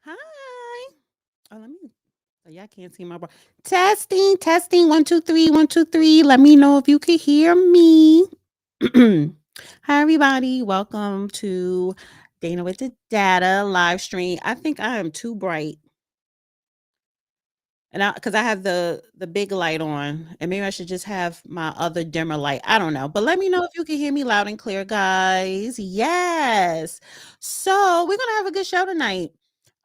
Hi. Oh, let me. So y'all can't see my bra. Testing, testing. 1, 2, 3, 1, 2, 3. Let me know if you can hear me. Hi, everybody. Welcome to Dana with the Data live stream. I think I am too bright, and because I have the big light on, and maybe I should just have my other dimmer light. I don't know, but let me know if you can hear me loud and clear, guys. Yes. So we're gonna have a good show tonight.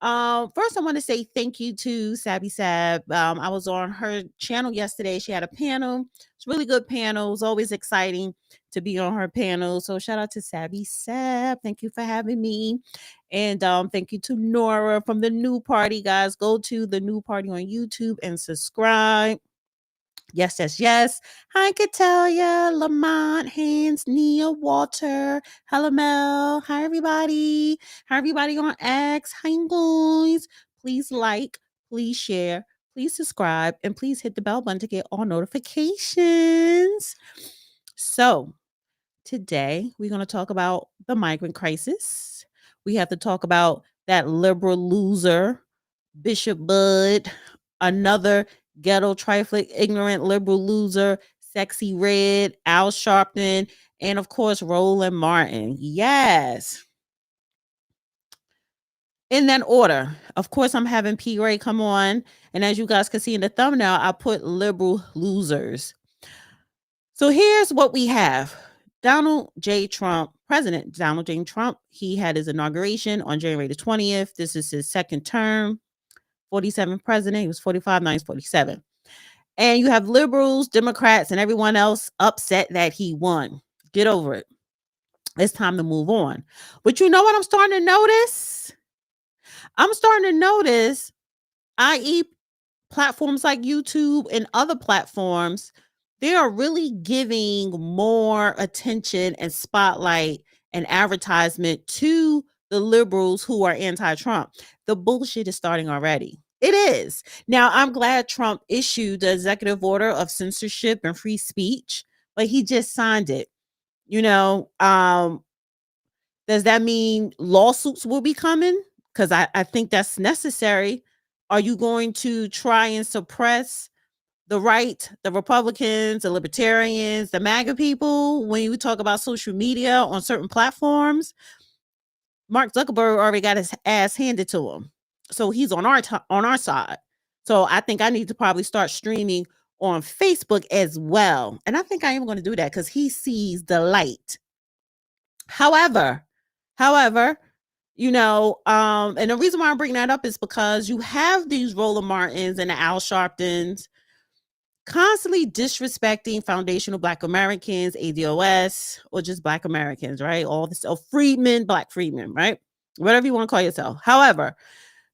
First, I want to say thank you to Sabby Sab. I was on her channel yesterday. She had a panel. It's a really good panel. It's always exciting to be on her panel. So shout out to Sabby Sab. Thank you for having me. And thank you to Nora from the New Party, guys. Go to the New Party on YouTube and subscribe. Yes, yes, yes. Hi, Catellia, Lamont, Hans, Nia, Walter. Hello, Mel. Hi, everybody. Hi, everybody on X. Hi, guys. Please like, please share, please subscribe, and please hit the bell button to get all notifications. So, today we're going to talk about the migrant crisis. We have to talk about that liberal loser, Bishop Bud, another ghetto trifling ignorant liberal loser, Sexy Red, Al Sharpton, and of course Roland Martin. Yes. In that order. Of course, I'm having P. Ray come on. And as you guys can see in the thumbnail, I put liberal losers. So here's what we have. Donald J. Trump, President Donald J. Trump, he had his inauguration on January the 20th. This is his second term, 47th president. He was 45, now he's 47. And you have liberals, Democrats, and everyone else upset that he won. Get over it. It's time to move on. But you know what I'm starting to notice? I'm starting to notice, i.e., platforms like YouTube and other platforms, they are really giving more attention and spotlight and advertisement to the liberals who are anti-Trump. The bullshit is starting already. It is. Now, I'm glad Trump issued the executive order of censorship and free speech, but he just signed it. You know, does that mean lawsuits will be coming? Because I think that's necessary. Are you going to try and suppress the right, the Republicans, the libertarians, the MAGA people when you talk about social media on certain platforms? Mark Zuckerberg already got his ass handed to him, so he's on our side. So I think I need to probably start streaming on Facebook as well, and I think I am going to do that because he sees the light. However, and the reason why I'm bringing that up is because you have these Roland Martins and the Al Sharptons constantly disrespecting foundational Black Americans, ADOS, or just Black Americans, right? All this, freedmen, Black freedmen, right? Whatever you want to call yourself. However,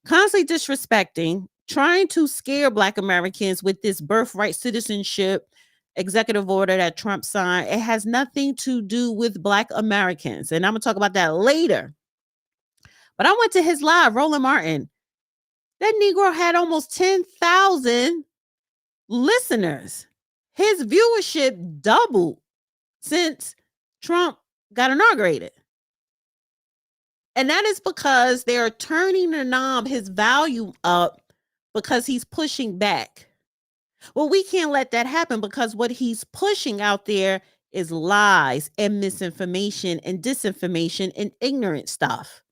constantly disrespecting, trying to scare Black Americans with this birthright citizenship executive order that Trump signed. It has nothing to do with Black Americans. And I'm going to talk about that later. But I went to his live, Roland Martin. That Negro had almost 10,000 listeners. His viewership doubled since Trump got inaugurated. And that is because they are turning the knob, his volume up, because he's pushing back. Well, we can't let that happen because what he's pushing out there is lies and misinformation and disinformation and ignorant stuff.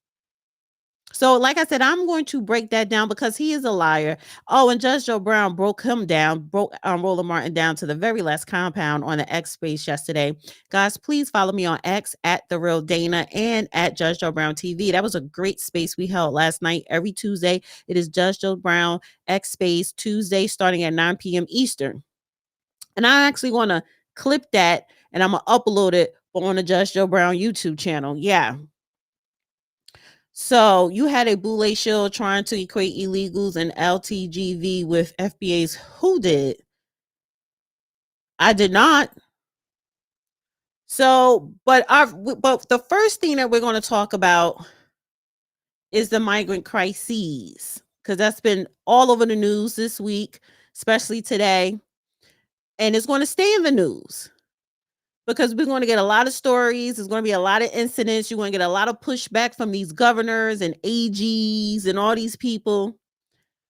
So, like I said, I'm going to break that down because he is a liar. Oh, and Judge Joe Brown broke Roland Martin down to the very last compound on the X space yesterday. Guys, please follow me on X at The Real Dana and at Judge Joe Brown TV. That was a great space we held last night. Every Tuesday, it is Judge Joe Brown X space Tuesday starting at 9 p.m. Eastern. And I actually want to clip that and I'm going to upload it on the Judge Joe Brown YouTube channel. Yeah. So you had a Boule shield trying to equate illegals and LTGV with FBA's. Who did? I did not. So, but the first thing that we're going to talk about is the migrant crises, because that's been all over the news this week, especially today, and it's going to stay in the news. because we're going to get a lot of stories. There's going to be a lot of incidents. You're going to get a lot of pushback from these governors and AGs and all these people.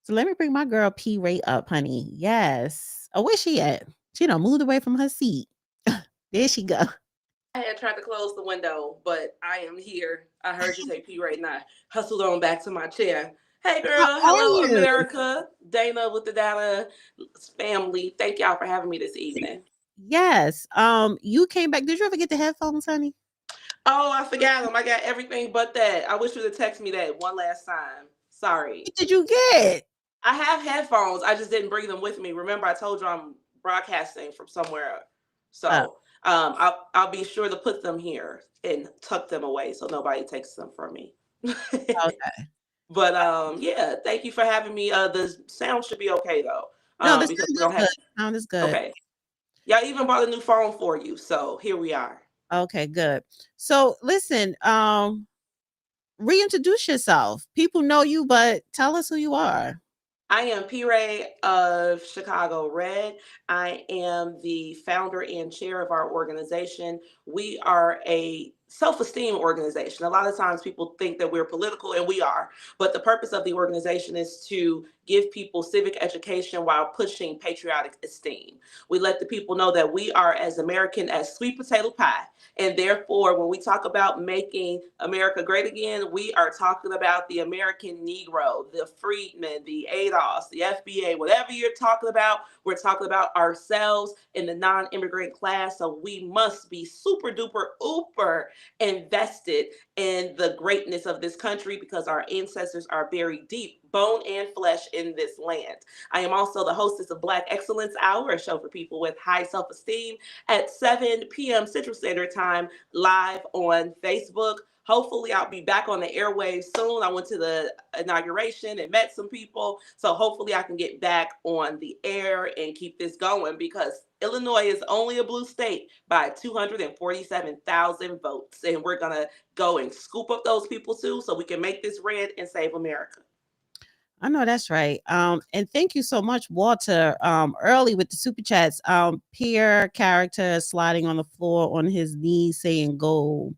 So let me bring my girl P. Ray up, honey. Yes. Oh, where's she at? She done moved away from her seat. There she go. I had tried to close the window, but I am here. I heard you say P right now. Hustled on back to my chair. Hey girl, hello America. Dana with the Data family. Thank y'all for having me this evening. Yes. You came back. Did you ever get the headphones, honey? Oh, I forgot them. I got everything but that. I wish you would have texted me that one last time. Sorry. What did you get? I have headphones. I just didn't bring them with me. Remember, I told you I'm broadcasting from somewhere. So I'll be sure to put them here and tuck them away so nobody takes them from me. Okay. But yeah, thank you for having me. The sound should be okay though. No, the sound is good. Okay. Y'all even bought a new phone for you, so here we are. Okay, good. So listen, reintroduce yourself. People know you, but tell us who you are. I am P. Ray of Chicago Red. I am the founder and chair of our organization. We are a self-esteem organization. A lot of times people think that we're political, and we are, but the purpose of the organization is to give people civic education while pushing patriotic esteem. We let the people know that we are as American as sweet potato pie. And therefore, when we talk about making America great again, we are talking about the American Negro, the freedmen, the ADOS, the FBA, whatever you're talking about, we're talking about ourselves in the non-immigrant class. So we must be super duper ooper invested in the greatness of this country because our ancestors are buried deep, bone and flesh in this land. I am also the hostess of Black Excellence Hour, a show for people with high self-esteem at 7 p.m. Central Standard Time, live on Facebook. Hopefully I'll be back on the airwaves soon. I went to the inauguration and met some people. So hopefully I can get back on the air and keep this going because Illinois is only a blue state by 247,000 votes. And we're going to go and scoop up those people too so we can make this red and save America. I know that's right. And thank you so much, Walter. Early with the super chats, Pierre character sliding on the floor on his knees saying go.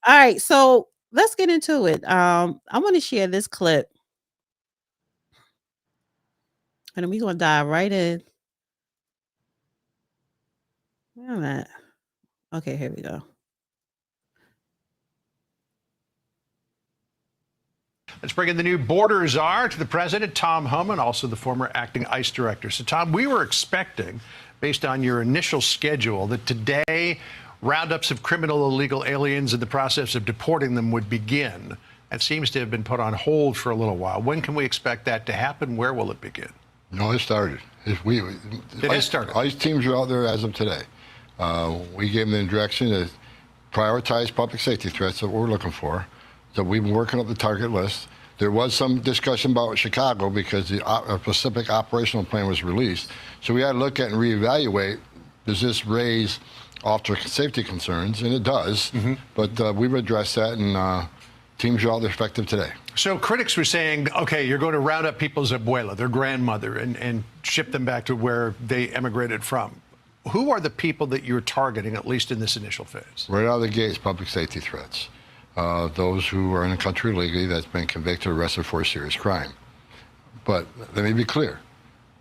All right, so let's get into it. I want to share this clip. And we're going to dive right in. Where am I at? Okay, here we go. Let's bring in the new border czar to the president, Tom Homan, also the former acting ICE director. So, Tom, we were expecting, based on your initial schedule, that today roundups of criminal illegal aliens and the process of deporting them would begin. That seems to have been put on hold for a little while. When can we expect that to happen? Where will it begin? No, it started. It has started. ICE teams are out there as of today. We gave them the direction to prioritize public safety threats that we're looking for. So we've been working up the target list. There was some discussion about Chicago because the specific operational plan was released. So we had to look at and reevaluate, does this raise officer safety concerns? And it does. Mm-hmm. But we've addressed that, and teams are out there effective today. So critics were saying, okay, you're going to round up people's abuela, their grandmother, and ship them back to where they emigrated from. Who are the people that you're targeting, at least in this initial phase? Right out of the gates, public safety threats. Those who are in the country illegally that's been convicted or arrested for a serious crime. But let me be clear.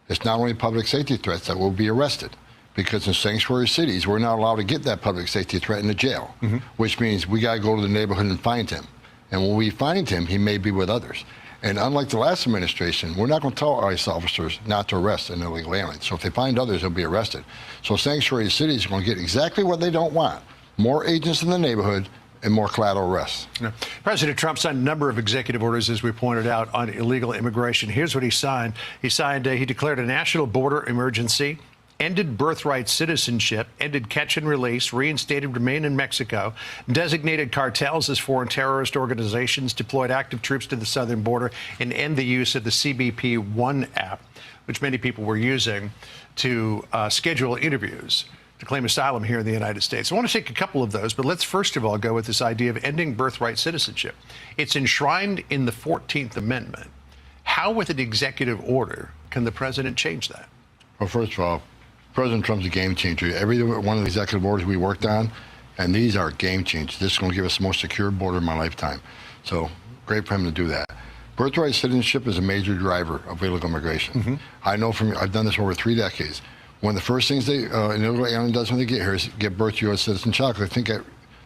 It's not only public safety threats that will be arrested, because in sanctuary cities, we're not allowed to get that public safety threat in the jail, mm-hmm. which means we got to go to the neighborhood and find him. And when we find him, he may be with others. And unlike the last administration, we're not going to tell ICE officers not to arrest an illegal alien. So if they find others, they'll be arrested. So sanctuary cities are going to get exactly what they don't want. More agents in the neighborhood and more collateral arrests. No. President Trump signed a number of executive orders, as we pointed out, on illegal immigration. Here's what he signed. He declared a national border emergency, ended birthright citizenship, ended catch and release, reinstated remain in Mexico, designated cartels as foreign terrorist organizations, deployed active troops to the southern border, and end the use of the CBP One app, which many people were using to schedule interviews to claim asylum here in the United States. I want to take a couple of those, but let's first of all go with this idea of ending birthright citizenship. It's enshrined in the 14th Amendment. How, with an executive order, can the president change that? Well, first of all, President Trump's a game changer. Every one of the executive orders we worked on, and these are game changers. This is going to give us the most secure border in my lifetime. So great for him to do that. Birthright citizenship is a major driver of illegal immigration. I know I've done this over 3 decades. One of the first things an illegal alien does when they get here is get birth to U.S. citizen child. I think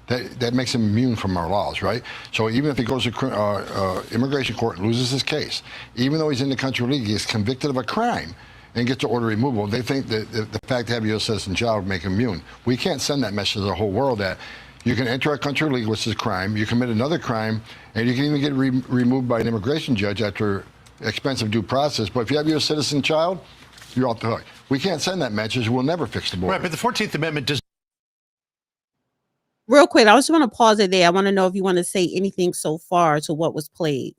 that makes him immune from our laws, right? So even if he goes to immigration court and loses his case, even though he's in the country illegally, he's convicted of a crime and gets to order removal, they think that the fact to have a U.S. citizen child would make him immune. We can't send that message to the whole world that you can enter our country illegally, which is a crime, you commit another crime, and you can even get removed by an immigration judge after expensive due process. But if you have a U.S. citizen child, you're off the hook. We can't send that message. We'll never fix the border. Right, but the 14th Amendment does. Real quick, I just want to pause it there. I want to know if you want to say anything so far to what was played.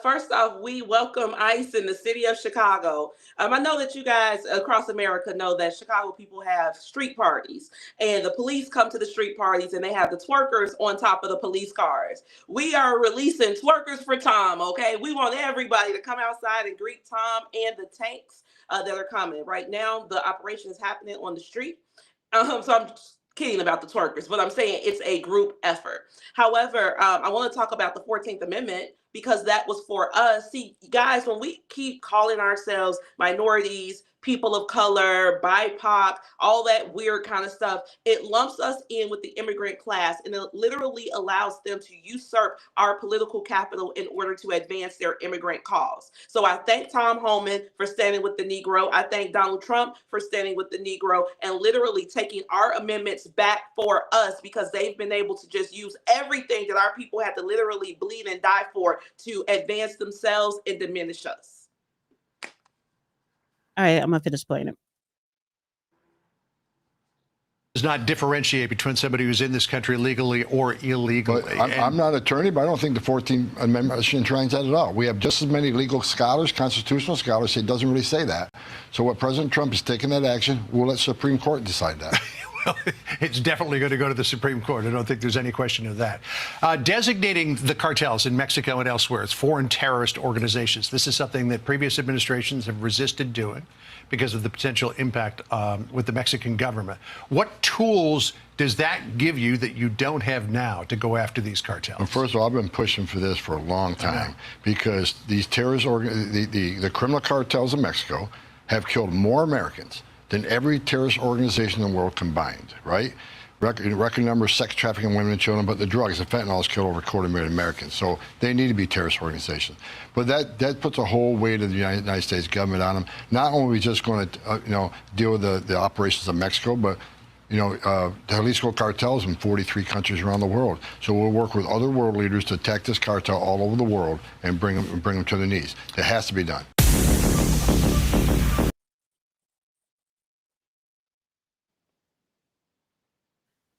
First off, we welcome ICE in the city of Chicago. I know that you guys across America know that Chicago people have street parties, and the police come to the street parties and they have the twerkers on top of the police cars. We are releasing twerkers for Tom, okay? We want everybody to come outside and greet Tom and the tanks that are coming. Right now, the operation is happening on the street. So I'm kidding about the twerkers, but I'm saying it's a group effort. However, I want to talk about the 14th Amendment because that was for us. See, guys, when we keep calling ourselves minorities, people of color, BIPOC, all that weird kind of stuff, it lumps us in with the immigrant class, and it literally allows them to usurp our political capital in order to advance their immigrant cause. So I thank Tom Homan for standing with the Negro. I thank Donald Trump for standing with the Negro and literally taking our amendments back for us, because they've been able to just use everything that our people had to literally bleed and die for to advance themselves and diminish us. All right, I'm going to finish playing it. Does not differentiate between somebody who's in this country legally or illegally. I'm not an attorney, but I don't think the 14th Amendment enshrines that at all. We have just as many legal scholars, constitutional scholars, say it doesn't really say that. So what President Trump is taking that action, we'll let Supreme Court decide that. Well, it's definitely going to go to the Supreme Court. I don't think there's any question of that. Designating the cartels in Mexico and elsewhere as foreign terrorist organizations. This is something that previous administrations have resisted doing because of the potential impact with the Mexican government. What tools does that give you that you don't have now to go after these cartels? Well, first of all, I've been pushing for this for a long time because these terrorist the criminal cartels in Mexico have killed more Americans than every terrorist organization in the world combined, right? Record number of sex trafficking women and children, but the drugs, the fentanyl, has killed over 250,000 Americans. So they need to be terrorist organizations. But that puts a whole weight of the United States government on them. Not only are we just going to deal with the operations of Mexico, but the Jalisco cartels in 43 countries around the world. So we'll work with other world leaders to attack this cartel all over the world and bring them to their knees. It has to be done.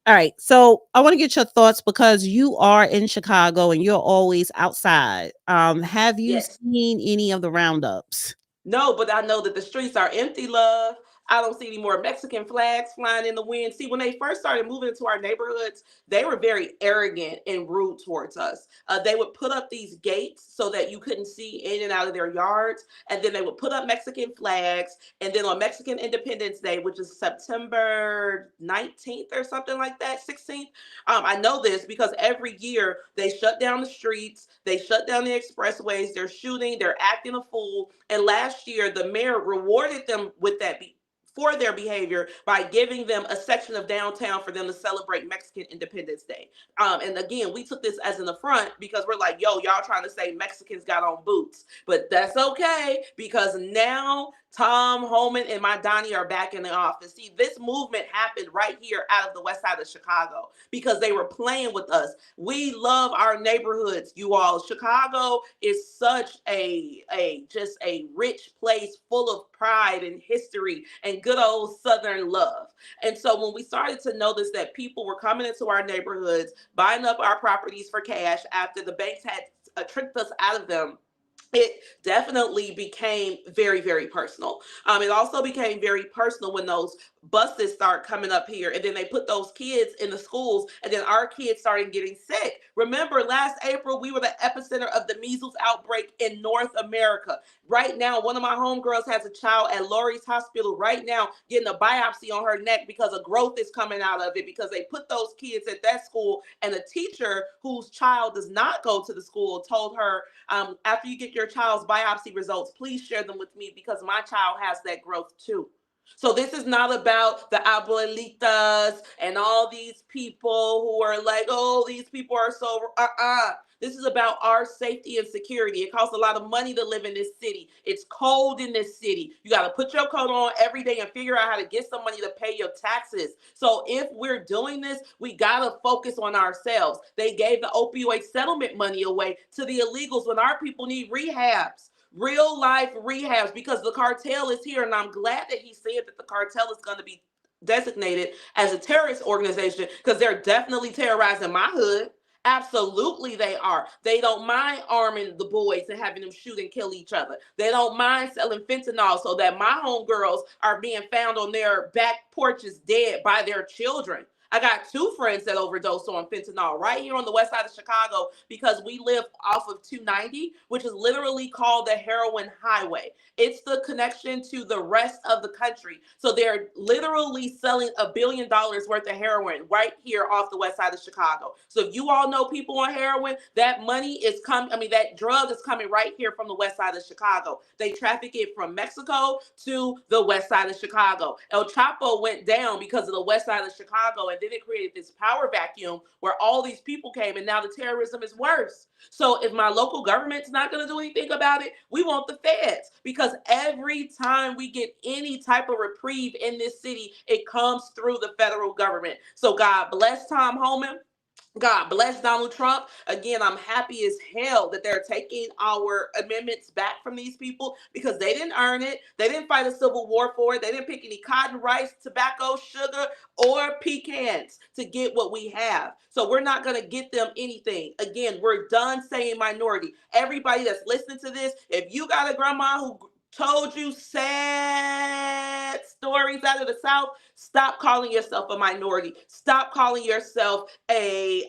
All right, so I want to get your thoughts because you are in Chicago and you're always outside. Have you seen any of the roundups? No, but I know that the streets are empty, love. I don't see any more Mexican flags flying in the wind. See, when they first started moving into our neighborhoods, they were very arrogant and rude towards us. They would put up these gates so that you couldn't see in and out of their yards. And then they would put up Mexican flags. And then on Mexican Independence Day, which is September 19th or something like that, 16th. I know this because every year they shut down the streets. They shut down the expressways. They're shooting. They're acting a fool. And last year, the mayor rewarded them with that for their behavior by giving them a section of downtown for them to celebrate Mexican Independence Day. And again, we took this as an affront because we're like, yo, y'all trying to say Mexicans got on boots, but that's okay because now Tom Homan and my Donnie are back in the office. See, this movement happened right here out of the west side of Chicago because they were playing with us. We love our neighborhoods, you all. Chicago is such just a rich place full of pride and history and good old Southern love. And so when we started to notice that people were coming into our neighborhoods, buying up our properties for cash after the banks had tricked us out of them, it definitely became very, very personal. It also became very personal when those buses start coming up here, and then they put those kids in the schools, and then our kids started getting sick. Remember, last April, we were the epicenter of the measles outbreak in North America. Right now, one of my homegirls has a child at Lurie's Hospital right now getting a biopsy on her neck because a growth is coming out of it, because they put those kids at that school, and a teacher whose child does not go to the school told her, after you get your child's biopsy results, please share them with me because my child has that growth too. So this is not about the abuelitas and all these people who are like, oh, these people are so, This is about our safety and security. It costs a lot of money to live in this city. It's cold in this city. You got to put your coat on every day and figure out how to get some money to pay your taxes. So if we're doing this, we got to focus on ourselves. They gave the opioid settlement money away to the illegals when our people need rehabs. Real life rehabs, because the cartel is here. And I'm glad that he said that the cartel is going to be designated as a terrorist organization, because they're definitely terrorizing my hood. Absolutely they are. They don't mind arming the boys and having them shoot and kill each other. They don't mind selling fentanyl so that my homegirls are being found on their back porches dead by their children. I got 2 friends that overdosed on fentanyl right here on the west side of Chicago, because we live off of 290, which is literally called the heroin highway. It's the connection to the rest of the country. So they're literally selling $1 billion worth of heroin right here off the west side of Chicago. So if you all know people on heroin, that money is coming, that drug is coming right here from the west side of Chicago. They traffic it from Mexico to the west side of Chicago. El Chapo went down because of the west side of Chicago, and then it created this power vacuum where all these people came, and now the terrorism is worse. So if my local government's not going to do anything about it, we want the feds, because every time we get any type of reprieve in this city, it comes through the federal government. So God bless Tom Homan. God bless Donald Trump. Again, I'm happy as hell that they're taking our amendments back from these people, because they didn't earn it. They didn't fight a civil war for it. They didn't pick any cotton, rice, tobacco, sugar, or pecans to get what we have. So we're not going to get them anything. Again, we're done saying minority. Everybody that's listening to this, if you got a grandma who told you sad stories out of the South, stop calling yourself a minority. Stop calling yourself a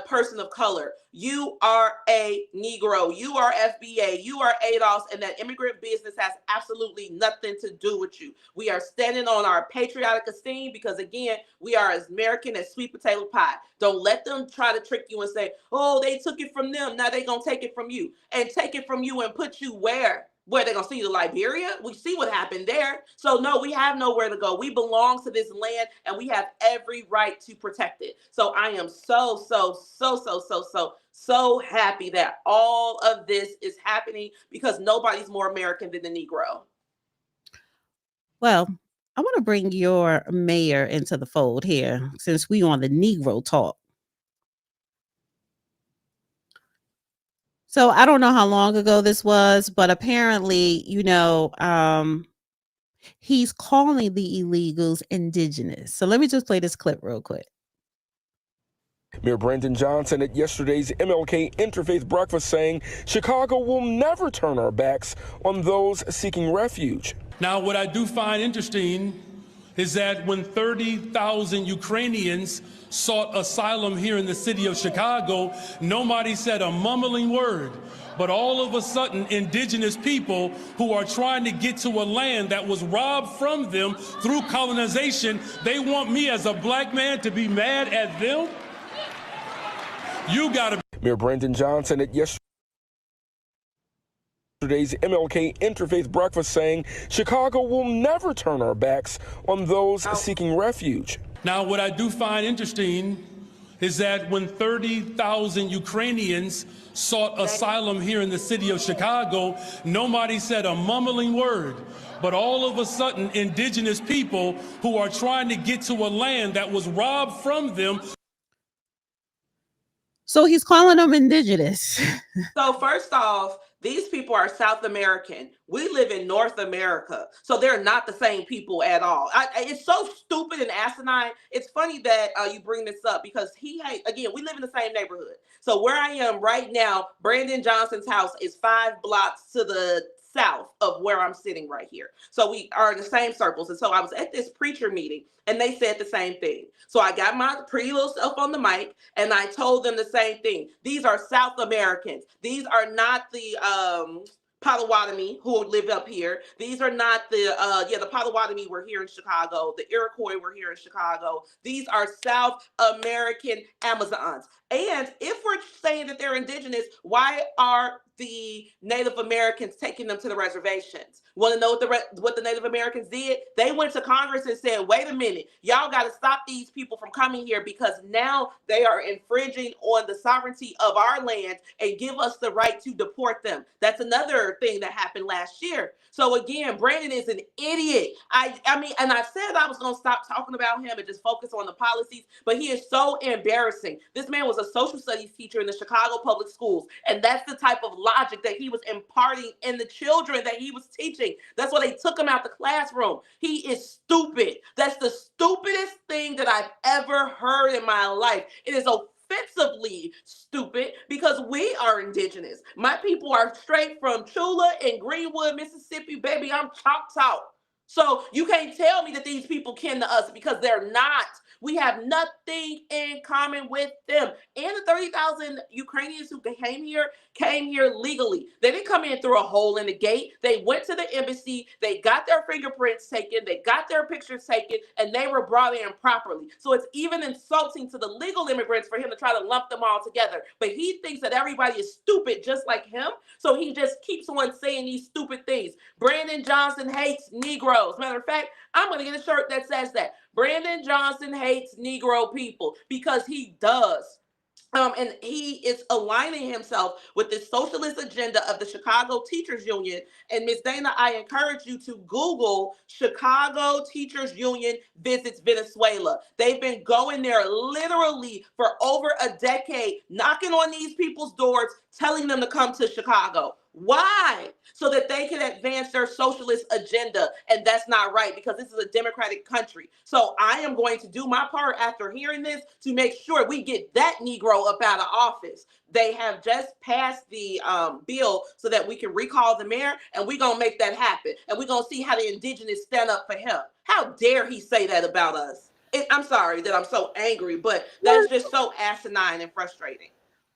person of color. You are a Negro. You are FBA. You are ADOS, and that immigrant business has absolutely nothing to do with you. We are standing on our patriotic esteem, because, again, we are as American as sweet potato pie. Don't let them try to trick you and say, oh, they took it from them, now they're going to take it from you. And take it from you and put you where? Where they gonna send you to Liberia? We see what happened there. So no, we have nowhere to go. We belong to this land, and we have every right to protect it. So I am so happy that all of this is happening, because nobody's more American than the Negro. Well, I want to bring your mayor into the fold here, since we on the Negro talk. So I don't know how long ago this was, but apparently, he's calling the illegals indigenous. So let me just play this clip real quick. Mayor Brandon Johnson at yesterday's MLK Interfaith Breakfast saying Chicago will never turn our backs on those seeking refuge. Now, what I do find interesting is that when 30,000 Ukrainians sought asylum here in the city of Chicago, nobody said a mumbling word. But all of a sudden, indigenous people who are trying to get to a land that was robbed from them through colonization, they want me as a black man to be mad at them? You gotta. Mayor Brandon Johnson at yesterday's MLK Interfaith Breakfast saying Chicago will never turn our backs on those seeking refuge. Now, what I do find interesting is that when 30,000 Ukrainians sought asylum here in the city of Chicago, nobody said a mumbling word. But all of a sudden, indigenous people who are trying to get to a land that was robbed from them. So he's calling them indigenous. So first off, these people are South American. We live in North America. So they're not the same people at all. It's so stupid and asinine. It's funny that you bring this up, because again, we live in the same neighborhood. So where I am right now, Brandon Johnson's house is 5 blocks to the south of where I'm sitting right here. So we are in the same circles. And so I was at this preacher meeting and they said the same thing. So I got my pretty little self on the mic and I told them the same thing. These are South Americans. These are not the Potawatomi who live up here. These are not the Potawatomi were here in Chicago. The Iroquois were here in Chicago. These are South American Amazons. And if we're saying that they're indigenous, why are the Native Americans taking them to the reservations? Want to know what the Native Americans did? They went to Congress and said, wait a minute, y'all got to stop these people from coming here because now they are infringing on the sovereignty of our land and give us the right to deport them. That's another thing that happened last year. So again, Brandon is an idiot. I mean, and I said I was going to stop talking about him and just focus on the policies, but he is so embarrassing. This man was a social studies teacher in the Chicago public schools, and that's the type of logic that he was imparting in the children that he was teaching. That's why they took him out the classroom. He is stupid. That's the stupidest thing that I've ever heard in my life. It is offensively stupid because we are indigenous. My people are straight from Chula and Greenwood, Mississippi. Baby, I'm Choctaw. So you can't tell me that these people kin to us because they're not. We have nothing in common with them. And the 30,000 Ukrainians who came here legally. They didn't come in through a hole in the gate. They went to the embassy. They got their fingerprints taken. They got their pictures taken, and they were brought in properly. So it's even insulting to the legal immigrants for him to try to lump them all together. But he thinks that everybody is stupid just like him. So he just keeps on saying these stupid things. Brandon Johnson hates Negroes. Matter of fact, I'm going to get a shirt that says that. Brandon Johnson hates Negro people because he does. And he is aligning himself with the socialist agenda of the Chicago Teachers Union. And Ms. Dana, I encourage you to Google Chicago Teachers Union visits Venezuela. They've been going there literally for over a decade, knocking on these people's doors, telling them to come to Chicago. Why? So that they can advance their socialist agenda. And that's not right because this is a democratic country. So I am going to do my part after hearing this to make sure we get that Negro up out of office. They have just passed the bill so that we can recall the mayor, and we're going to make that happen. And we're going to see how the indigenous stand up for him. How dare he say that about us? I'm sorry that I'm so angry, but that's just so asinine and frustrating.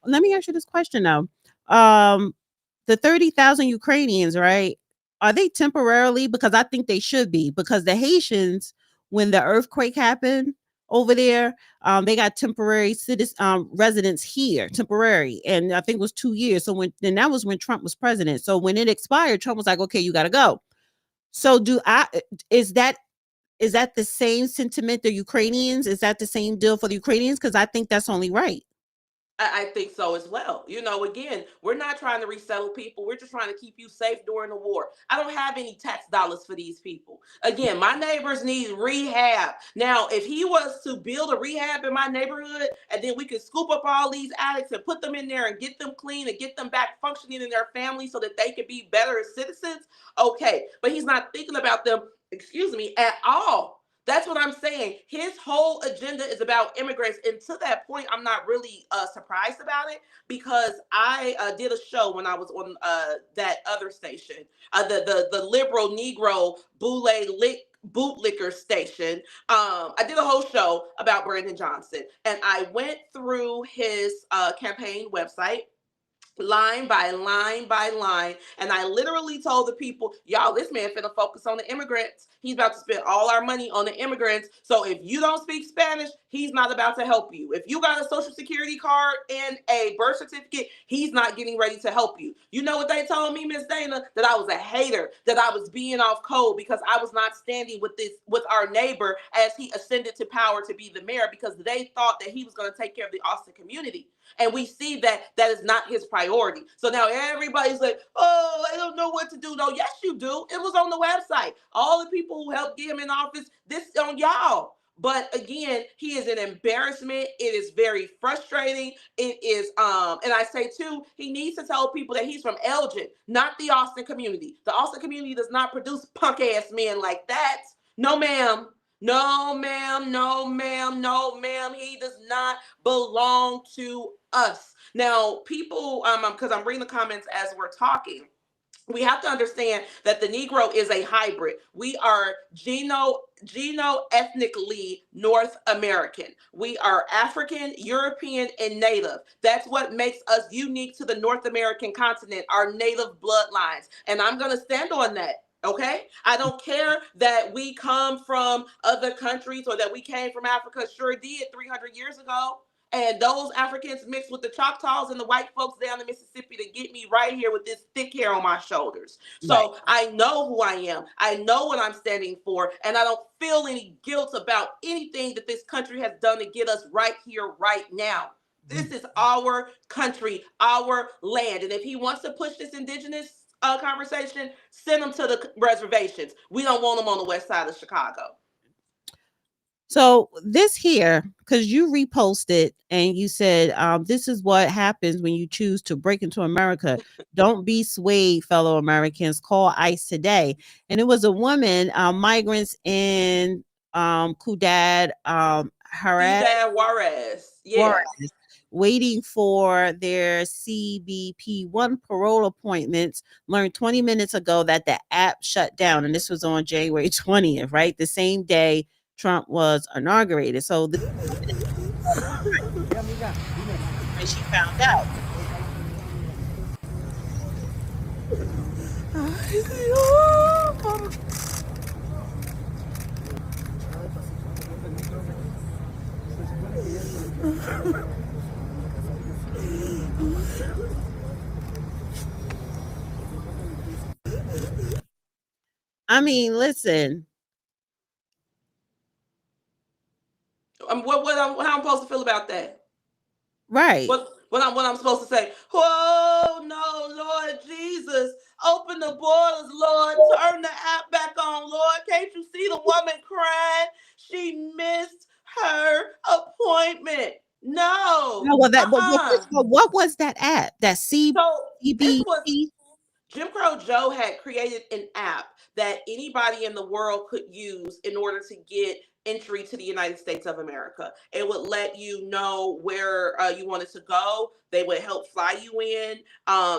Let me ask you this question though. The 30,000 Ukrainians, right? Are they temporarily? Because I think they should be, because the Haitians, when the earthquake happened over there, they got temporary residents here, temporary. And I think it was 2 years. So that was when Trump was president. So when it expired, Trump was like, okay, you got to go. So is that the same sentiment, the Ukrainians? Is that the same deal for the Ukrainians? Because I think that's only right. I think so as well. You know, again, we're not trying to resettle people. We're just trying to keep you safe during the war. I don't have any tax dollars for these people. Again, my neighbors need rehab. Now, if he was to build a rehab in my neighborhood and then we could scoop up all these addicts and put them in there and get them clean and get them back functioning in their family so that they can be better as citizens, okay. But he's not thinking about them, at all. That's what I'm saying. His whole agenda is about immigrants. And to that point, I'm not really surprised about it because I did a show when I was on that other station, the liberal Negro bootlicker station. I did a whole show about Brandon Johnson. And I went through his campaign website, line by line by line. And I literally told the people, y'all, this man finna focus on the immigrants. He's about to spend all our money on the immigrants. So if you don't speak Spanish, he's not about to help you. If you got a social security card and a birth certificate, he's not getting ready to help you. You know what they told me, Miss Dana? That I was a hater, that I was being off code because I was not standing with our neighbor as he ascended to power to be the mayor because they thought that he was going to take care of the Austin community. And we see that is not his priority. So now everybody's like, oh, I don't know what to do. No, yes, you do. It was on the website. All the people who helped get him in office, this is on y'all. But again, he is an embarrassment. It is very frustrating. It is, and I say too, he needs to tell people that he's from Elgin, not the Austin community. The Austin community does not produce punk ass men like that. No, ma'am. No, ma'am. No, ma'am. No, ma'am. He does not belong to us. Now, people, because I'm reading the comments as we're talking. we have to understand that the Negro is a hybrid. We are ethnically North American. We are African, European, and Native. That's what makes us unique to the North American continent, our native bloodlines. And I'm going to stand on that. Okay, I don't care that we come from other countries or that we came from Africa. Sure did 300 years ago. And those Africans mixed with the Choctaws and the white folks down in Mississippi to get me right here with this thick hair on my shoulders. So Right. I know who I am. I know what I'm standing for. And I don't feel any guilt about anything that this country has done to get us right here, right now. This is our country, our land. And if he wants to push this indigenous conversation, send them to the reservations. We don't want them on the west side of Chicago. So this here, because you reposted and you said, this is what happens when you choose to break into America. Don't be swayed, fellow Americans. Call ICE today. And it was a woman, migrants in Ciudad Juarez. Yeah. Juarez, waiting for their CBP1 parole appointments, learned 20 minutes ago that the app shut down. And this was on January 20th, right? The same day Trump was inaugurated. So this when she found out. I mean, listen. How I'm supposed to feel about that? Right. What I'm supposed to say? Oh no, Lord Jesus, open the borders, Lord, turn the app back on, Lord. Can't you see the woman crying? She missed her appointment. No. No, well, what was that app? That So this was CBP? Jim Crow Joe had created an app that anybody in the world could use in order to get entry to the United States of America. It would let you know where you wanted to go. They would help fly you in.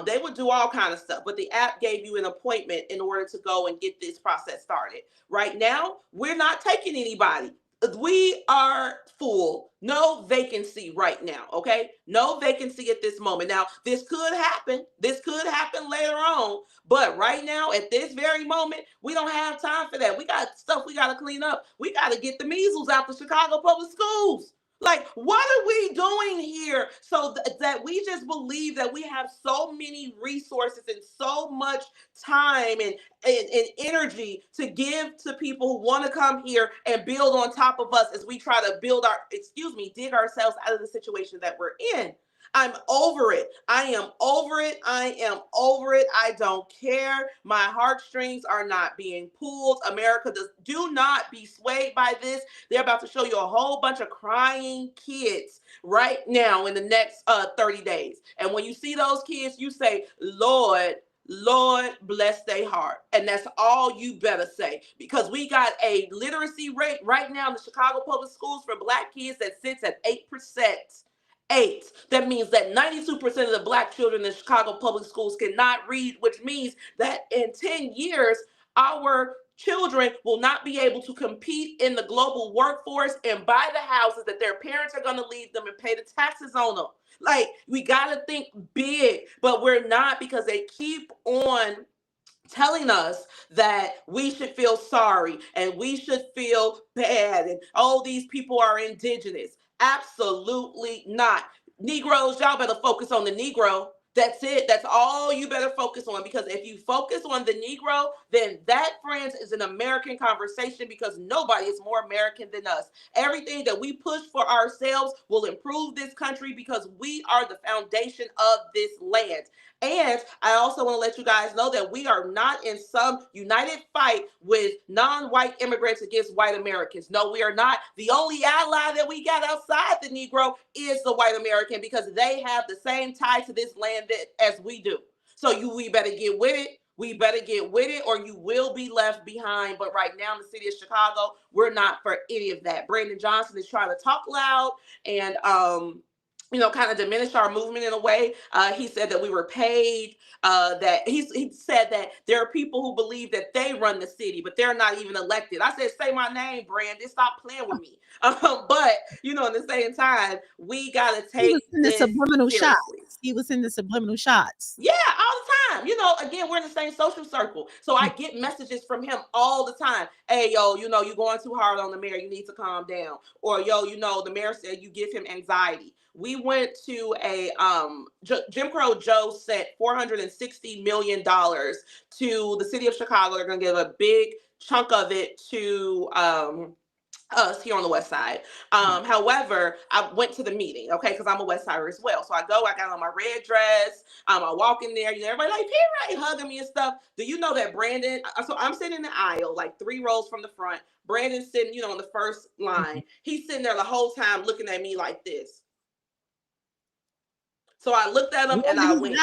They would do all kind of stuff, but the app gave you an appointment in order to go and get this process started. Right now, we're not taking anybody. We are full. No vacancy right now. Okay. No vacancy at this moment. Now, this could happen. This could happen later on. But right now, at this very moment, we don't have time for that. We got stuff we got to clean up. We got to get the measles out the Chicago public schools. Like, what are we doing here? So that we just believe that we have so many resources and so much time and energy to give to people who want to come here and build on top of us as we try to dig ourselves out of the situation that we're in. I'm over it. I am over it. I am over it. I don't care. My heartstrings are not being pulled. America do not be swayed by this. They're about to show you a whole bunch of crying kids right now in the next 30 days. And when you see those kids, you say, Lord, bless their heart. And that's all you better say, because we got a literacy rate right now in the Chicago public schools for Black kids that sits at 8%. 8. That means that 92% of the Black children in Chicago public schools cannot read, which means that in 10 years, our children will not be able to compete in the global workforce and buy the houses that their parents are going to leave them and pay the taxes on them. Like, we got to think big, but we're not, because they keep on telling us that we should feel sorry and we should feel bad and, oh, these people are indigenous. Absolutely not. Negroes, y'all better focus on the Negro. That's it. That's all you better focus on, because if you focus on the Negro, then that, friends, is an American conversation, because nobody is more American than us. Everything that we push for ourselves will improve this country, because we are the foundation of this land. And I also want to let you guys know that we are not in some united fight with non-white immigrants against white Americans. No, we are not. The only ally that we got outside the Negro is the white American, because they have the same tie to this land as we do. So we better get with it. We better get with it, or you will be left behind. But right now in the city of Chicago, we're not for any of that. Brandon Johnson is trying to talk loud and kind of diminish our movement in a way. He said that we were paid. That he said that there are people who believe that they run the city, but they're not even elected. I said, say my name, Brandon. Stop playing with me. But at the same time, we gotta He was take in the this subliminal shots. seriously. He was in the subliminal shots. Yeah, all the time. Again, we're in the same social circle. So I get messages from him all the time. Hey, yo, you're going too hard on the mayor. You need to calm down. Or, yo, the mayor said you give him anxiety. We went to a Jim Crow Joe sent $460 million to the city of Chicago. They're going to give a big chunk of it to us here on the West Side. However, I went to the meeting, okay, because I'm a West Sider as well. So I got on my red dress. I walk in there, everybody like, P-Ray, hugging me and stuff. Do you know that Brandon, so I'm sitting in the aisle, like 3 rows from the front. Brandon's sitting, in the first line. He's sitting there the whole time looking at me like this. So I looked at him and I winked.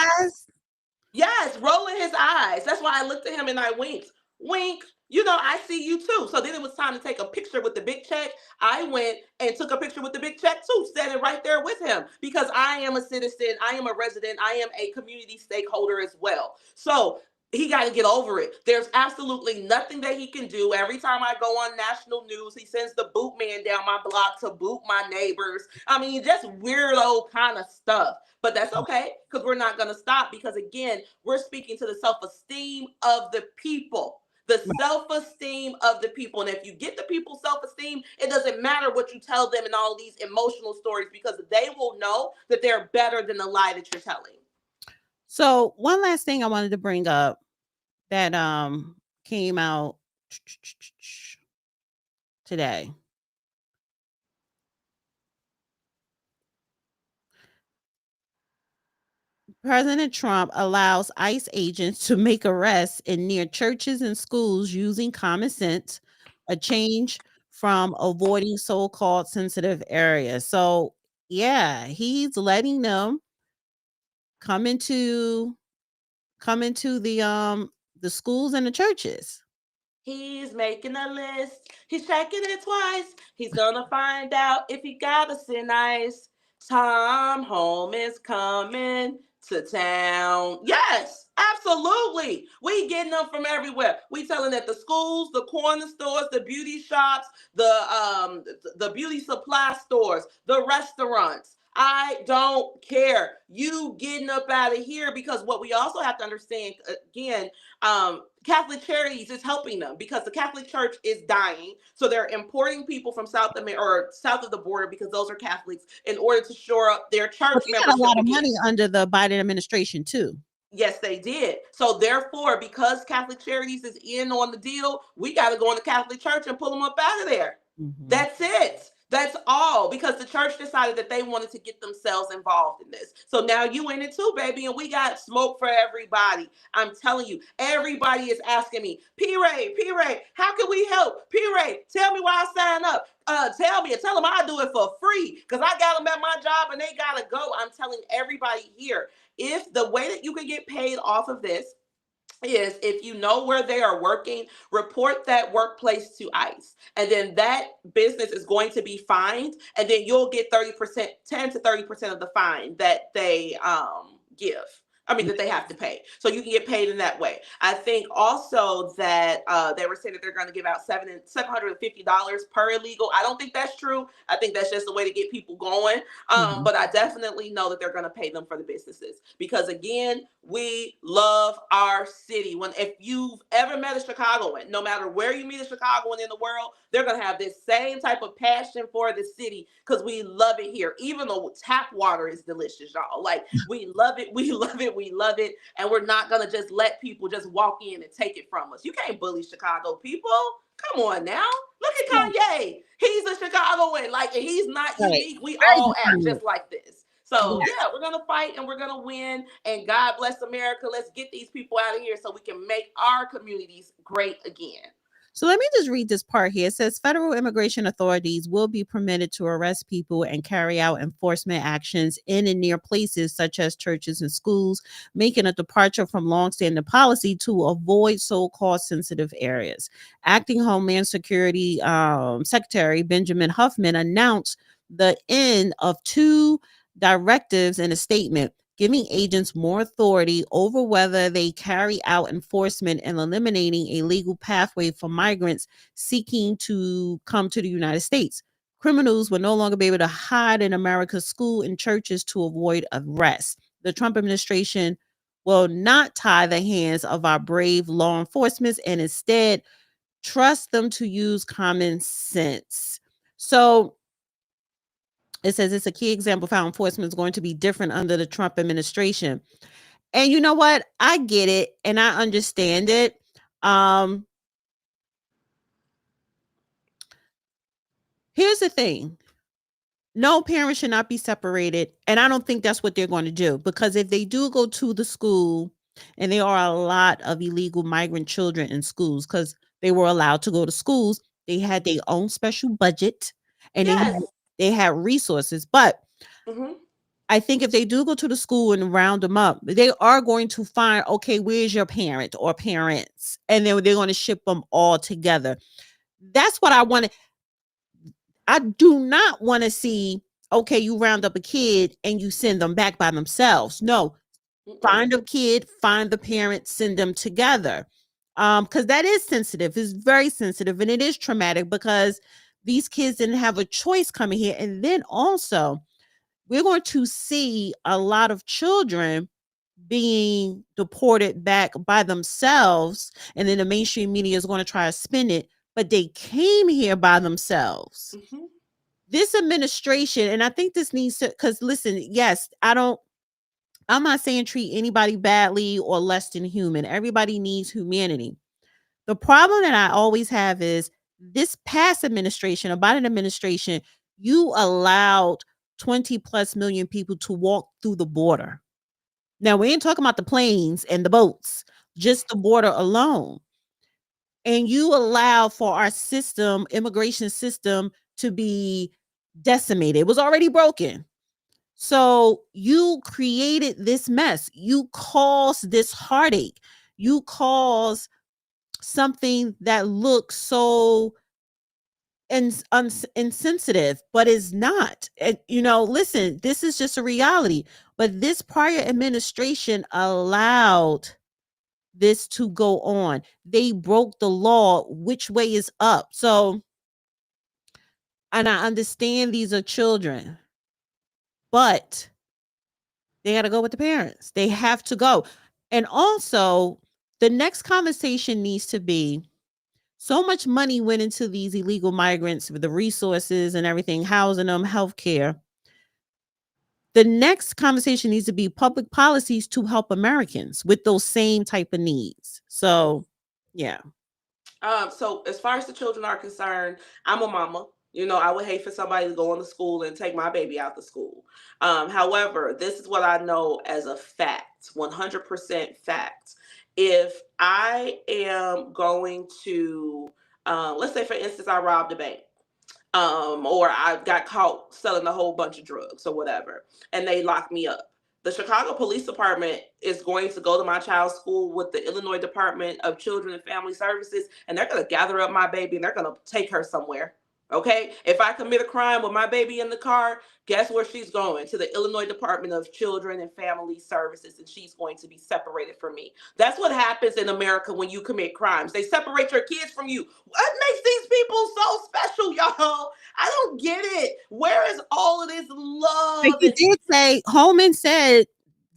Yes, rolling his eyes. That's why I looked at him and I winked. Wink. I see you too. So then it was time to take a picture with the big check. I went and took a picture with the big check too, standing right there with him, because I am a citizen. I am a resident. I am a community stakeholder as well. So he got to get over it. There's absolutely nothing that he can do. Every time I go on national news, he sends the boot man down my block to boot my neighbors. I mean, just weirdo kind of stuff. But that's okay, because we're not going to stop, because again, we're speaking to the self-esteem of the people. The self-esteem of the people. And if you get the people's self-esteem, it doesn't matter what you tell them in all these emotional stories, because they will know that they're better than the lie that you're telling. So one last thing I wanted to bring up that came out today. President Trump allows ICE agents to make arrests in near churches and schools using common sense, a change from avoiding so-called sensitive areas. So yeah, he's letting them come into the schools and the churches. He's making a list. He's checking it twice. He's gonna find out if he got us in ice. Tom Home is coming to town. Yes, absolutely. We getting them from everywhere. We telling that the schools, the corner stores, the beauty shops, the beauty supply stores, the restaurants. I don't care. You getting up out of here, because what we also have to understand, again, Catholic Charities is helping them, because the Catholic Church is dying. So they're importing people from South America or south of the border, because those are Catholics, in order to shore up their church membership. They got a lot of money under the Biden administration too. Yes, they did. So therefore, because Catholic Charities is in on the deal, we got to go in the Catholic Church and pull them up out of there. Mm-hmm. That's it. That's all, because the church decided that they wanted to get themselves involved in this. So now you in it too, baby, and we got smoke for everybody. I'm telling you, everybody is asking me, P-Ray, how can we help? P-Ray, tell me why I sign up. Tell them I do it for free, because I got them at my job and they got to go. I'm telling everybody here, if the way that you can get paid off of this is, if you know where they are working, report that workplace to ICE, and then that business is going to be fined, and then you'll get 10 to 30% of the fine that they that they have to pay. So you can get paid in that way. I think also that they were saying that they're going to give out $750 per illegal. I don't think that's true. I think that's just a way to get people going. But I definitely know that they're going to pay them for the businesses, because again, we love our city. If you've ever met a Chicagoan, no matter where you meet a Chicagoan in the world, they're going to have this same type of passion for the city, because we love it here. Even though tap water is delicious, y'all. Like, we love it. We love it. We love it. And we're not going to just let people just walk in and take it from us. You can't bully Chicago people. Come on now. Look at Kanye. He's a Chicagoan. Like, and he's not unique. We all act just like this. So yeah, we're going to fight and we're going to win. And God bless America. Let's get these people out of here so we can make our communities great again. So let me just read this part here. It says federal immigration authorities will be permitted to arrest people and carry out enforcement actions in and near places such as churches and schools, making a departure from longstanding policy to avoid so-called sensitive areas. Acting Homeland Security Secretary Benjamin Huffman announced the end of 2 directives in a statement, giving agents more authority over whether they carry out enforcement and eliminating a legal pathway for migrants seeking to come to the United States. Criminals will no longer be able to hide in America's school and churches to avoid arrest. The Trump administration will not tie the hands of our brave law enforcement and instead trust them to use common sense. So it says it's a key example of how enforcement is going to be different under the Trump administration. And you know what? I get it and I understand it. Here's the thing. No parent should not be separated. And I don't think that's what they're going to do, because if they do go to the school, and there are a lot of illegal migrant children in schools because they were allowed to go to schools, they had their own special budget and Yes. they had resources. But Mm-hmm. I think if they do go to the school and round them up, they are going to find, okay, where's your parent or parents? And then they're going to ship them all together. That's what I want. I do not want to see, okay, you round up a kid and you send them back by themselves. No, find a kid, find the parent, send them together. Because that is sensitive. It's very sensitive. And it is traumatic because these kids didn't have a choice coming here. And then also, we're going to see a lot of children being deported back by themselves. And then the mainstream media is going to try to spin it, but they came here by themselves. Mm-hmm. This administration, and I think this needs to, because listen, yes, I'm not saying treat anybody badly or less than human. Everybody needs humanity. The problem that I always have is this past administration, a Biden administration, you allowed 20 plus million people to walk through the border. Now, we ain't talking about the planes and the boats, just the border alone. And you allow for our system, immigration system, to be decimated. It was already broken. So you created this mess. You caused this heartache. You caused something that looks so insensitive, but is not. And, listen, this is just a reality. But this prior administration allowed this to go on. They broke the law. Which way is up? So, and I understand these are children, but they got to go with the parents. They have to go. And also, the next conversation needs to be, so much money went into these illegal migrants with the resources and everything, housing them, healthcare. The next conversation needs to be public policies to help Americans with those same type of needs. So, yeah. So as far as the children are concerned, I'm a mama. I would hate for somebody to go into school and take my baby out to school. However, this is what I know as a fact, 100% fact. If I am going to, let's say, for instance, I robbed a bank, or I got caught selling a whole bunch of drugs or whatever, and they locked me up. The Chicago Police Department is going to go to my child's school with the Illinois Department of Children and Family Services, and they're going to gather up my baby and they're going to take her somewhere. Okay, if I commit a crime with my baby in the car, guess where she's going? To the Illinois Department of Children and Family Services, and she's going to be separated from me. That's what happens in America when you commit crimes. They separate your kids from you. What makes these people so special, y'all? I don't get it. Where is all of this love? But you did say, Holman said,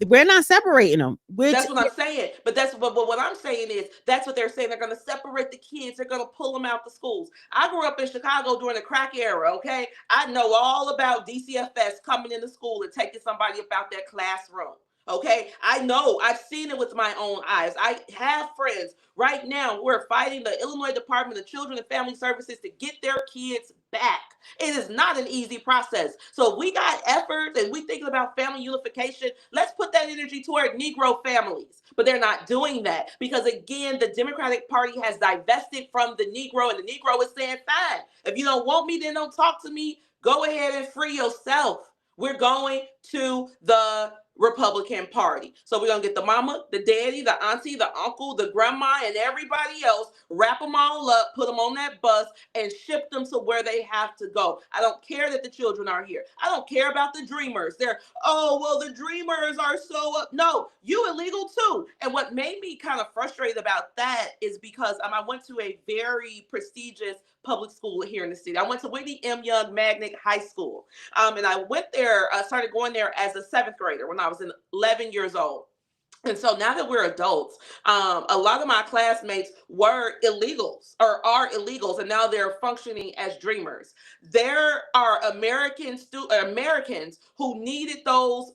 we're not separating them. That's what I'm saying. But what I'm saying is that's what they're saying. They're going to separate the kids. They're going to pull them out the schools. I grew up in Chicago during the crack era. Okay, I know all about DCFS coming into school and taking somebody about their classroom. Okay, I know. I've seen it with my own eyes. I have friends right now. We're fighting the Illinois Department of Children and Family Services to get their kids back. It is not an easy process. So if we got efforts and we thinking about family unification, let's put that energy toward Negro families. But they're not doing that because, again, the Democratic Party has divested from the Negro, and the Negro is saying, fine, if you don't want me, then don't talk to me. Go ahead and free yourself. We're going to the Republican Party. So we're going to get the mama, the daddy, the auntie, the uncle, the grandma, and everybody else, wrap them all up, put them on that bus, and ship them to where they have to go. I don't care that the children are here. I don't care about the dreamers. They're, oh, well, the dreamers are so up. No, you illegal too. And what made me kind of frustrated about that is because I went to a very prestigious public school here in the city. I went to Whitney M. Young Magnet High School. And I went there, I started going there as a 7th grader when I was 11 years old. And so now that we're adults, a lot of my classmates were illegals or are illegals, and now they're functioning as dreamers. There are Americans who needed those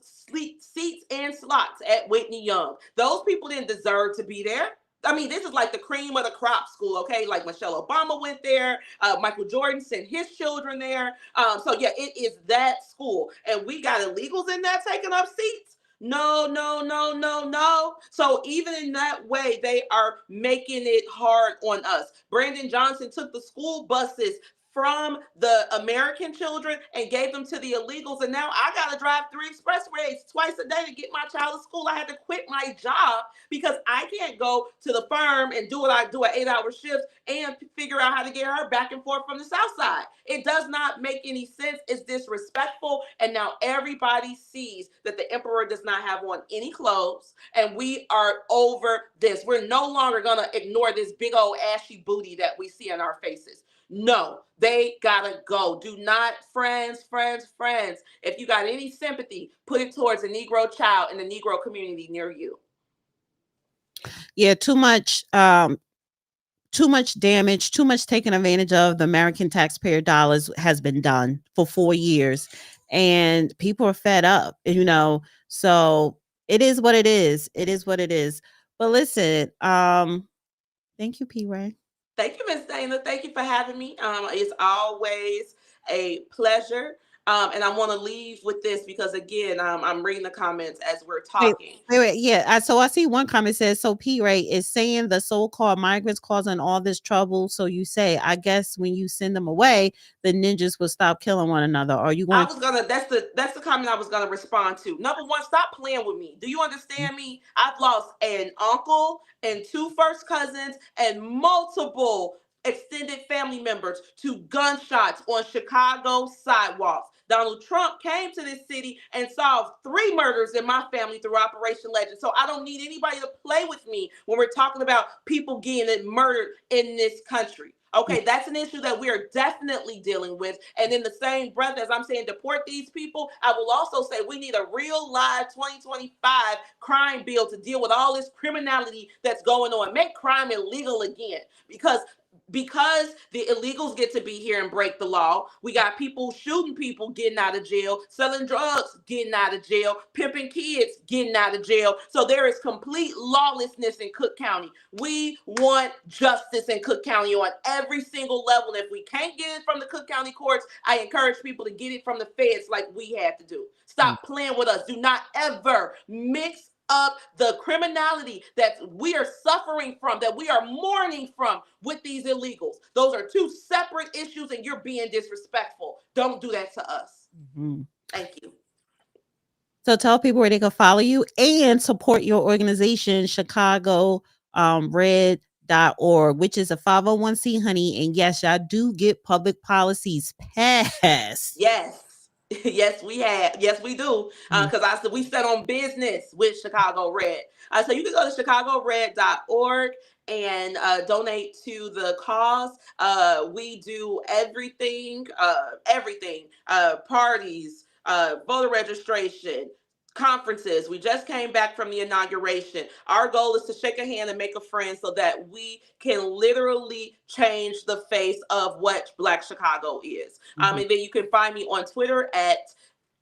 seats and slots at Whitney Young. Those people didn't deserve to be there. I mean, this is like the cream of the crop school, okay? Like Michelle Obama went there. Michael Jordan sent his children there. So yeah, it is that school. And we got illegals in there taking up seats. No, no, no, no, no. So even in that way, they are making it hard on us. Brandon Johnson took the school buses from the American children and gave them to the illegals. And now I got to drive 3 expressways twice a day to get my child to school. I had to quit my job because I can't go to the firm and do what I do at 8-hour shifts and figure out how to get her back and forth from the South Side. It does not make any sense. It's disrespectful. And now everybody sees that the emperor does not have on any clothes. And we are over this. We're no longer going to ignore this big old ashy booty that we see in our faces. No, they gotta go. Do not, friends. If you got any sympathy, put it towards a Negro child in the Negro community near you. Yeah, too much damage, too much taken advantage of the American taxpayer dollars has been done for 4 years, and people are fed up, so it is what it is. It is what it is. But listen, thank you, P. Ray. Thank you, Ms. Dana. Thank you for having me. It's always a pleasure. And I want to leave with this because, again, I'm reading the comments as we're talking. Wait. Yeah. So I see one comment says, so P. Ray is saying the so-called migrants causing all this trouble. So you say, I guess when you send them away, the ninjas will stop killing one another. Are you going? That's the comment I was gonna respond to. Number one, stop playing with me. Do you understand me? I've lost an uncle and 2 first cousins and multiple extended family members to gunshots on Chicago sidewalks. Donald Trump came to this city and solved 3 murders in my family through Operation Legend. So I don't need anybody to play with me when we're talking about people getting murdered in this country. Okay, that's an issue that we are definitely dealing with. And in the same breath as I'm saying deport these people, I will also say we need a real live 2025 crime bill to deal with all this criminality that's going on. Make crime illegal again, because the illegals get to be here and break the law. We got people shooting people, getting out of jail, selling drugs, getting out of jail, pimping kids, getting out of jail. So there is complete lawlessness in Cook County. We want justice in Cook County on every single level. And if we can't get it from the Cook County courts, I encourage people to get it from the feds like we had to do. Stop playing with us. Do not ever mix up the criminality that we are suffering from, that we are mourning from with these illegals. Those are 2 separate issues, and you're being disrespectful. Don't do that to us. Thank you. So tell people where they can follow you and support your organization, Chicago Red.org, which is a 501c, honey. And yes, y'all do get public policies passed. Yes. Yes, we have. Yes, we do. Because we set on business with Chicago Red. So you can go to chicagored.org and donate to the cause. We do everything, parties, voter registration, conferences. We just came back from the inauguration. Our goal is to shake a hand and make a friend so that we can literally change the face of what Black Chicago is. And then you can find me on Twitter at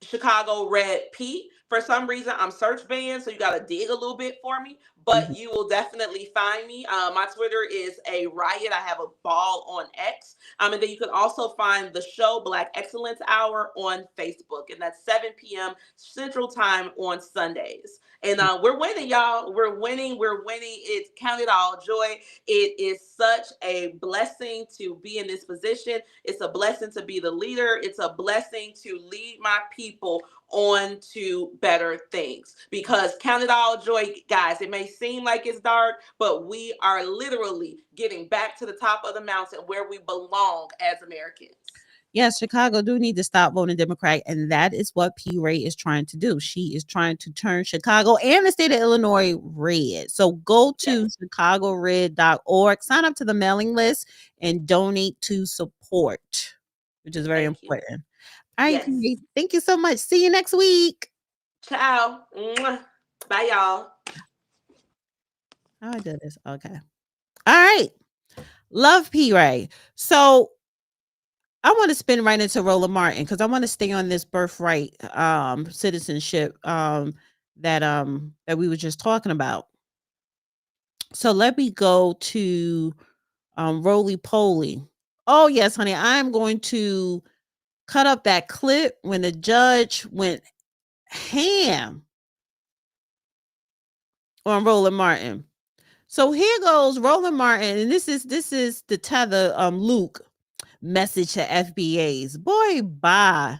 Chicago Red P. For some reason, I'm search banned, so you got to dig a little bit for me. but you will definitely find me. My Twitter is a riot. I have a ball on X. And then you can also find the show Black Excellence Hour on Facebook, and that's 7 p.m. Central Time on Sundays. And we're winning, y'all. We're winning. We're winning. It's count it all joy. It is such a blessing to be in this position. It's a blessing to be the leader. It's a blessing to lead my people on to better things, because count it all joy, guys. It may seem like it's dark, but we are literally getting back to the top of the mountain where we belong as Americans. Yes, Chicago do need to stop voting Democrat, and that is what P. Ray is trying to do. She is trying to turn Chicago and the state of Illinois red. So go to chicagored.org, sign up to the mailing list, and donate to support, which is very important. All right, P. Ray, thank you so much. See you next week. Ciao. Mwah. Bye, y'all. How I do this? Okay. All right. Love P. Ray. So I want to spin right into Roland Martin because I want to stay on this birthright citizenship that we were just talking about. So let me go to Roly Poly. Oh yes, honey, I'm going to cut up that clip when the judge went ham on Roland Martin. So here goes Roland Martin, and this is the Tether Luke message to FBAs. Boy, bye.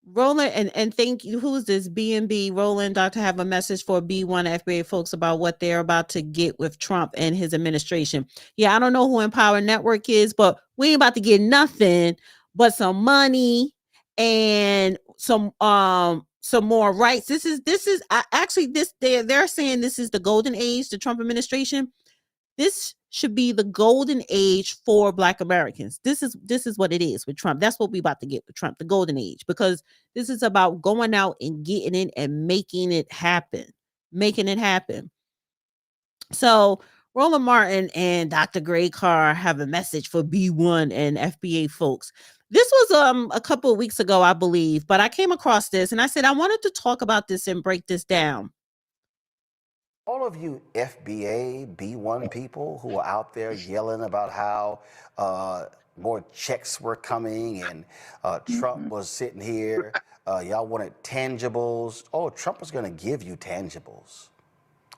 Roland, and thank you. Who is this? B&B Roland. Doctor have a message for B1 FBA folks about what they're about to get with Trump and his administration. Yeah, I don't know who Empower Network is, but we ain't about to get nothing but some money and some more rights. This is actually they're saying this is the golden age, the Trump administration. This should be the golden age for Black Americans. This is what it is with Trump. That's what we about to get with Trump, the golden age, because this is about going out and getting it and making it happen. So Roland Martin and Dr. Gray Carr have a message for B1 and FBA folks. This was a couple of weeks ago, I believe, but I came across this and I said I wanted to talk about this and break this down. All of you FBA, B1 people who are out there yelling about how more checks were coming and Trump was sitting here, y'all wanted tangibles. Oh, Trump was going to give you tangibles.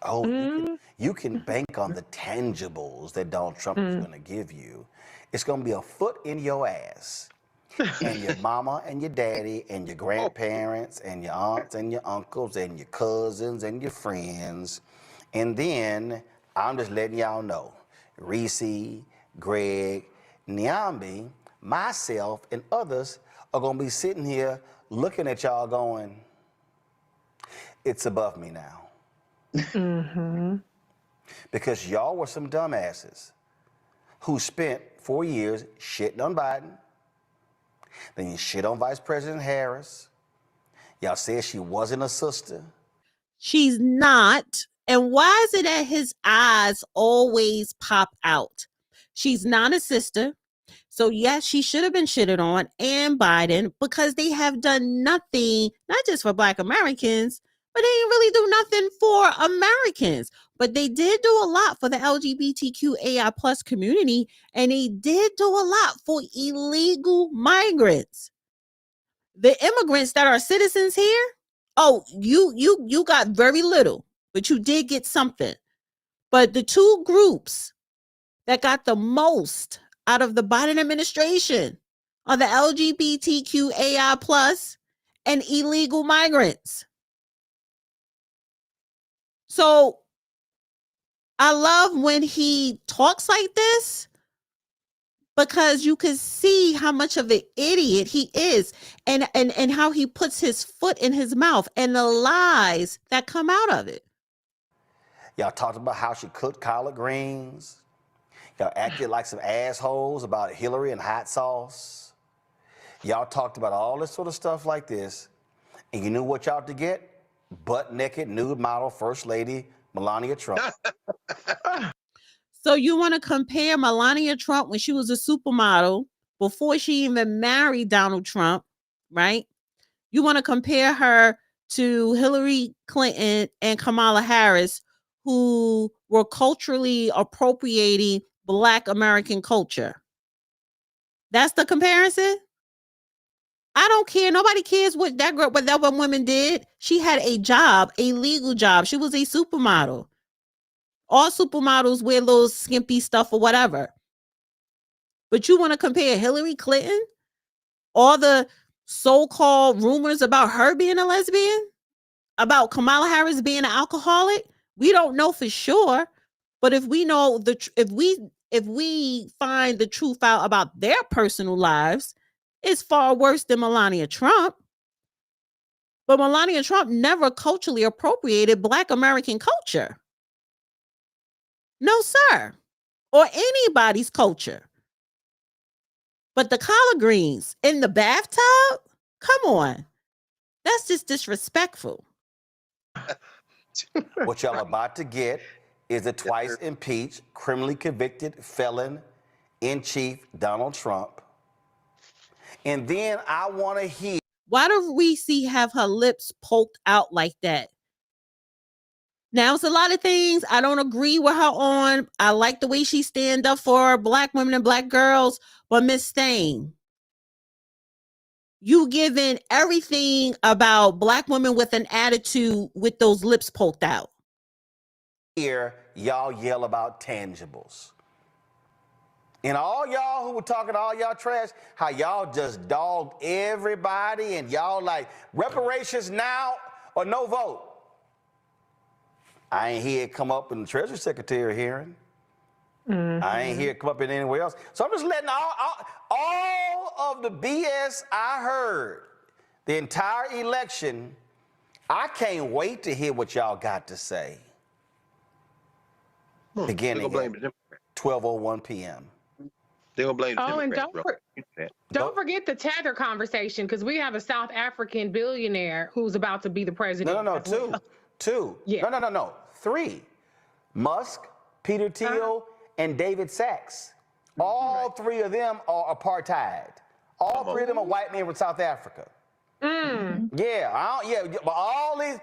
Oh, you can bank on the tangibles that Donald Trump is going to give you. It's going to be a foot in your ass. And your mama and your daddy and your grandparents and your aunts and your uncles and your cousins and your friends. And then I'm just letting y'all know, Reese, Greg, Nyambi, myself, and others are going to be sitting here looking at y'all going, it's above me now. Because y'all were some dumbasses who spent 4 years shitting on Biden. Then you shit on Vice President Harris. Y'all said she wasn't a sister. She's not. And why is it that his eyes always pop out? She's not a sister. So yes, she should have been shitted on, and Biden, because they have done nothing, not just for Black Americans, but they didn't really do nothing for Americans. But they did do a lot for the LGBTQAI plus community, and they did do a lot for illegal migrants. The immigrants that are citizens here, oh, you got very little, but you did get something. But the two groups that got the most out of the Biden administration are the LGBTQAI plus and illegal migrants. So I love when he talks like this, because you can see how much of an idiot he is, and how he puts his foot in his mouth and the lies that come out of it. Y'all talked about how she cooked collard greens. Y'all acted like some assholes about Hillary and hot sauce. Y'all talked about all this sort of stuff like this, and you knew what y'all to get? Butt-naked nude model First Lady Melania Trump. So you want to compare Melania Trump when she was a supermodel before she even married Donald Trump, right? You want to compare her to Hillary Clinton and Kamala Harris, who were culturally appropriating Black American culture. That's the comparison? I don't care. Nobody cares what that girl, what that one woman did. She had a job, a legal job. She was a supermodel. All supermodels wear little skimpy stuff or whatever. But you want to compare Hillary Clinton? All the so-called rumors about her being a lesbian? About Kamala Harris being an alcoholic? We don't know for sure. But if we know if we find the truth out about their personal lives, it's far worse than Melania Trump. But Melania Trump never culturally appropriated Black American culture. No, sir. Or anybody's culture. But the collard greens in the bathtub? Come on. That's just disrespectful. What y'all about to get is a twice impeached, criminally convicted felon in chief, Donald Trump. And then I want to hear. Why do we see have her lips poked out like that? Now, it's a lot of things I don't agree with her on. I like the way she stand up for Black women and Black girls. But Miss Stain, you giving everything about Black women with an attitude with those lips poked out. Here, y'all yell about tangibles. And all y'all who were talking, all y'all trash, how y'all just dogged everybody and y'all like reparations now or no vote. I ain't hear it come up in the Treasury Secretary hearing. I ain't hear it come up in anywhere else. So I'm just letting all of the BS I heard the entire election. I can't wait to hear what y'all got to say. Beginning at 12:01 p.m. They're gonna blame the Democrats, and don't forget the Tether conversation, because we have a South African billionaire who's about to be the president. Two. Yeah. No. 3. Musk, Peter Thiel, and David Sachs. All 3 of them are apartheid. All 3 of them are white men from South Africa. Yeah, but all these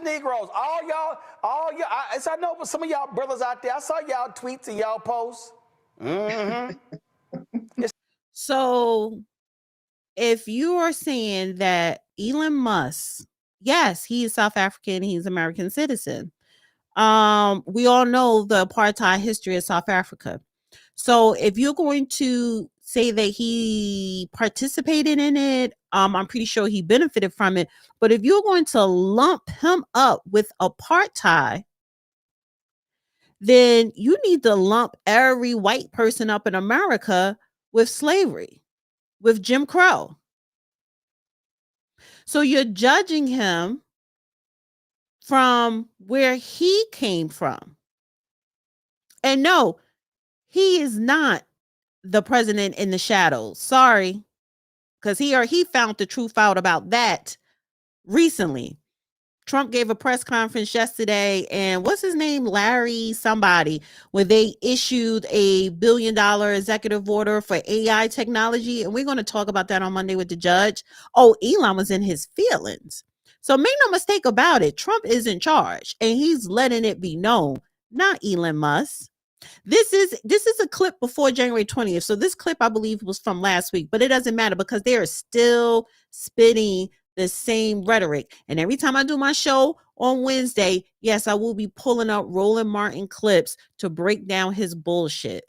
Negroes, all y'all, I know, but some of y'all brothers out there, I saw y'all tweets and y'all posts. So, if you are saying that Elon Musk, yes, he is South African, he's American citizen. We all know the apartheid history of South Africa. So, if you're going to say that he participated in it, I'm pretty sure he benefited from it. But if you're going to lump him up with apartheid, then you need to lump every white person up in America with slavery, with Jim Crow. So you're judging him from where he came from. And no, he is not the president in the shadows. Sorry. Because he found the truth out about that recently. Trump gave a press conference yesterday, and what's his name? Larry somebody, where they issued a $1 billion executive order for AI technology. And we're going to talk about that on Monday with the judge. Oh, Elon was in his feelings. So make no mistake about it. Trump is in charge, and he's letting it be known, not Elon Musk. This is a clip before January 20th. So this clip, I believe, was from last week, but it doesn't matter because they are still spitting the same rhetoric. And every time I do my show on Wednesday, yes, I will be pulling up Roland Martin clips to break down his bullshit.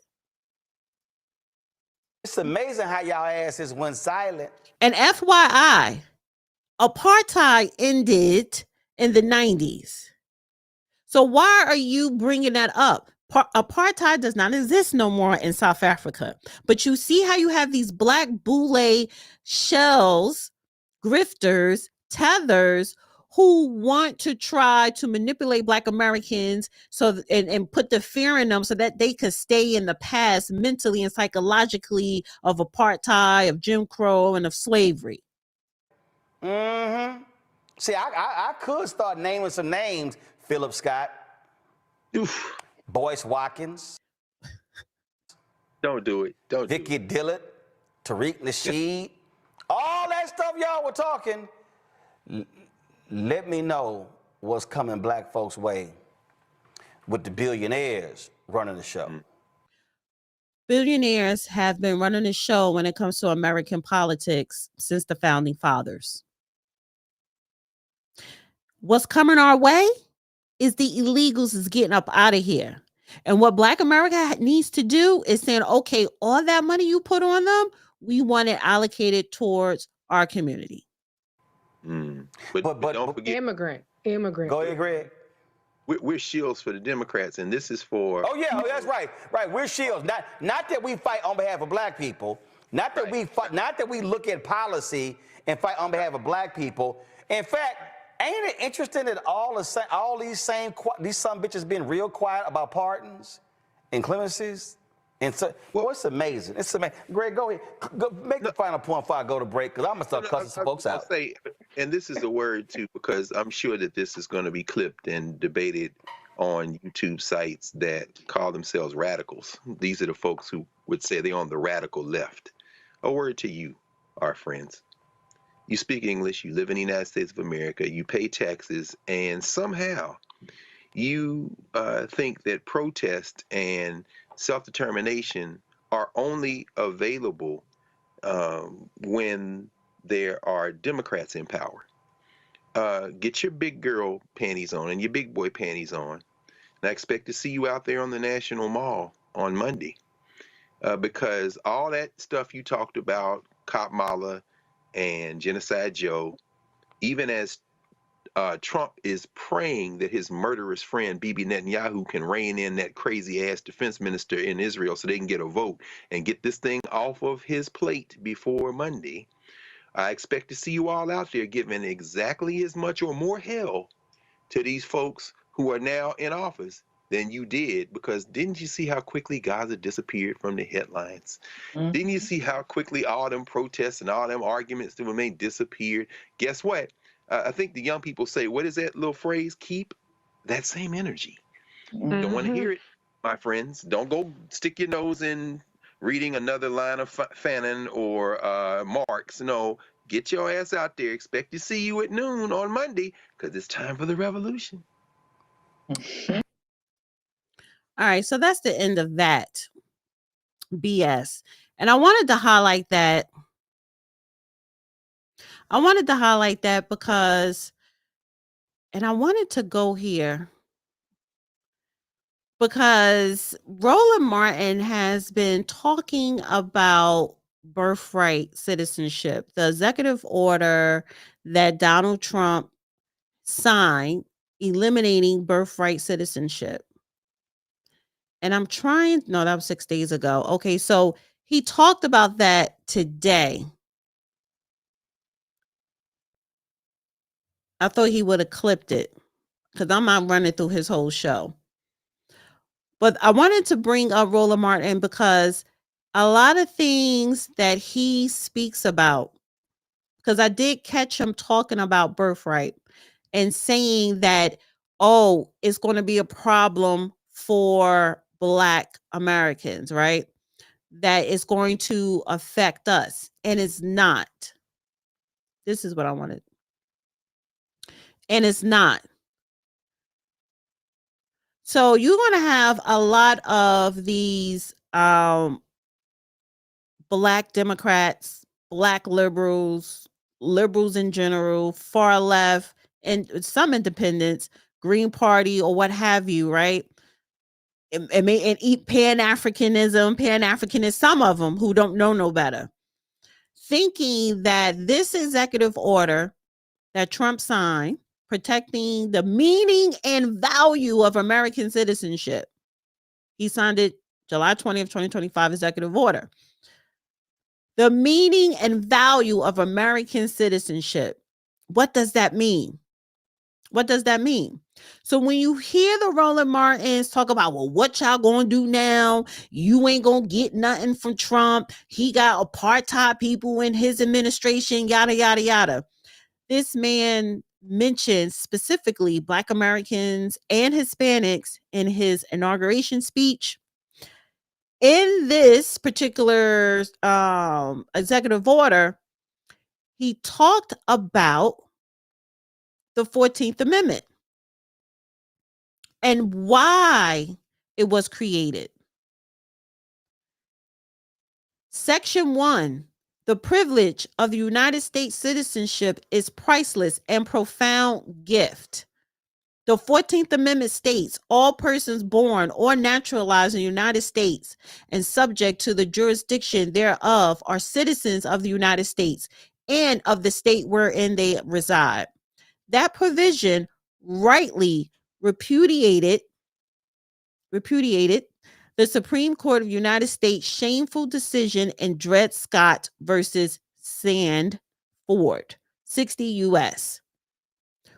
It's amazing how y'all asses went silent. And FYI, apartheid ended in the 90s. So why are you bringing that up? Apartheid does not exist no more in South Africa. But you see how you have these black boule shells, grifters, tethers, who want to try to manipulate Black Americans and put the fear in them so that they could stay in the past mentally and psychologically of apartheid, of Jim Crow, and of slavery. See, I could start naming some names. Philip Scott. Oof. Boyce Watkins. Don't do it. Vicky Dillard. Tariq Nasheed. All that that stuff y'all were talking, let me know what's coming black folks' way with the billionaires running the show. Billionaires have been running the show when it comes to American politics since the founding fathers. What's coming our way is the illegals is getting up out of here. And what Black America needs to do is saying, okay, all that money you put on them, we want it allocated towards our community. But don't forget, immigrant. Go ahead, Greg. We're shields for the Democrats, and this is for. Oh yeah, that's right. Right, we're shields. Not that we fight on behalf of black people. Not that we fight. Not that we look at policy and fight on behalf of black people. In fact, ain't it interesting that all these some bitches being real quiet about pardons and clemencies? And so, it's amazing. It's amazing. Greg, go ahead. Make the final point before I go to break, because I'm going to start cussing some folks out. Say, and this is a word, too, because I'm sure that this is going to be clipped and debated on YouTube sites that call themselves radicals. These are the folks who would say they're on the radical left. A word to you, our friends. You speak English, you live in the United States of America, you pay taxes, and somehow you think that protest and self-determination are only available when there are Democrats in power. Get your big girl panties on and your big boy panties on. And I expect to see you out there on the National Mall on Monday, because all that stuff you talked about, Cop Mala and Genocide Joe, even as Trump is praying that his murderous friend Bibi Netanyahu can rein in that crazy-ass defense minister in Israel so they can get a vote and get this thing off of his plate before Monday. I expect to see you all out there giving exactly as much or more hell to these folks who are now in office than you did, because didn't you see how quickly Gaza disappeared from the headlines? Mm-hmm. Didn't you see how quickly all them protests and all them arguments that were made disappeared? Guess what? I think the young people say, what is that little phrase? Keep that same energy. Mm-hmm. Don't want to hear it, my friends. Don't go stick your nose in reading another line of Fanon or Marx. No, get your ass out there. Expect to see you at noon on Monday, because it's time for the revolution. All right, so that's the end of that BS. And I wanted to highlight that. Because, and I wanted to go here because Roland Martin has been talking about birthright citizenship, the executive order that Donald Trump signed eliminating birthright citizenship. And I'm trying, no, that was 6 days ago. Okay, so he talked about that today. I thought he would have clipped it because I'm not running through his whole show. But I wanted to bring up Roland Martin because a lot of things that he speaks about, because I did catch him talking about birthright and saying that, oh, it's going to be a problem for Black Americans, right? That it's going to affect us. And it's not. This is what I wanted. And it's not. So you're going to have a lot of these Black Democrats, Black liberals, liberals in general, far left, and some independents, Green Party or what have you, right? And eat Pan-Africanism, some of them who don't know no better, thinking that this executive order that Trump signed, protecting the meaning and value of American citizenship. He signed it July 20th, 2025, executive order. The meaning and value of American citizenship. What does that mean? What does that mean? So when you hear the Roland Martins talk about, well, what y'all gonna do now? You ain't gonna get nothing from Trump. He got apartheid people in his administration, yada, yada, yada. This man mentioned specifically Black Americans and Hispanics in his inauguration speech. In this particular executive order, he talked about the 14th Amendment and why it was created. Section 1, the privilege of the United States citizenship is priceless and profound gift. The 14th Amendment states all persons born or naturalized in the United States and subject to the jurisdiction thereof are citizens of the United States and of the state wherein they reside. That provision rightly repudiated the Supreme Court of the United States shameful decision in Dred Scott versus Sandford, 60 U.S.,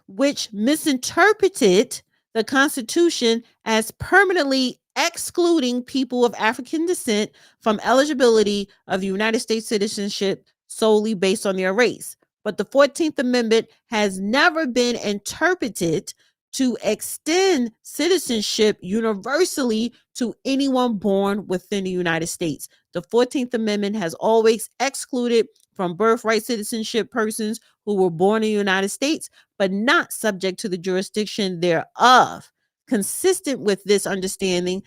which misinterpreted the Constitution as permanently excluding people of African descent from eligibility of the United States citizenship solely based on their race. But the 14th Amendment has never been interpreted to extend citizenship universally to anyone born within the United States. The 14th Amendment has always excluded from birthright citizenship persons who were born in the United States, but not subject to the jurisdiction thereof. Consistent with this understanding,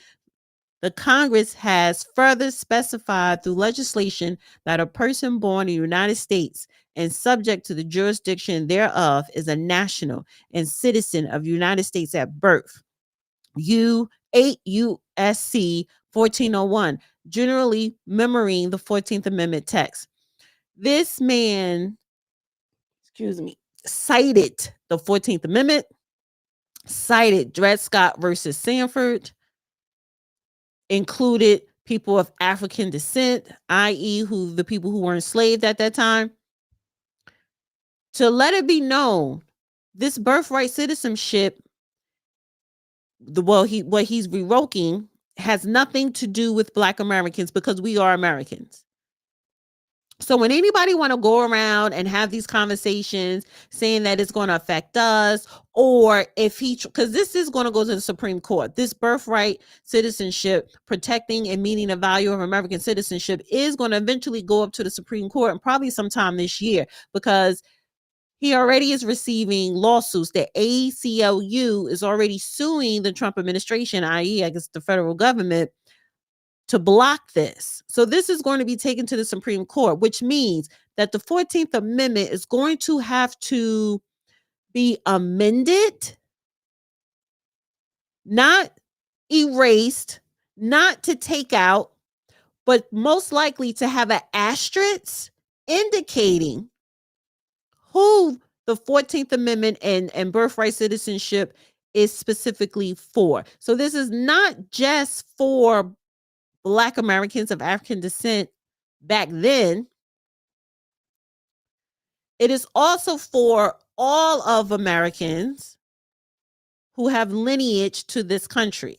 the Congress has further specified through legislation that a person born in the United States and subject to the jurisdiction thereof is a national and citizen of the United States at birth. 8 U.S.C. 1401, generally mirroring the 14th Amendment text. This man, cited the 14th Amendment, cited Dred Scott versus Sandford, included people of African descent, i.e., the people who were enslaved at that time. To let it be known, this birthright citizenship, what he's revoking, has nothing to do with Black Americans because we are Americans. So when anybody want to go around and have these conversations saying that it's going to affect us, or if because this is going to go to the Supreme Court, this birthright citizenship, protecting and meeting the value of American citizenship is going to eventually go up to the Supreme Court, and probably sometime this year, because he already is receiving lawsuits. The ACLU is already suing the Trump administration, i.e., I guess the federal government, to block this. So this is going to be taken to the Supreme Court, which means that the 14th Amendment is going to have to be amended, not erased, not to take out, but most likely to have an asterisk indicating who the 14th Amendment and birthright citizenship is specifically for. So this is not just for Black Americans of African descent back then. It is also for all of Americans who have lineage to this country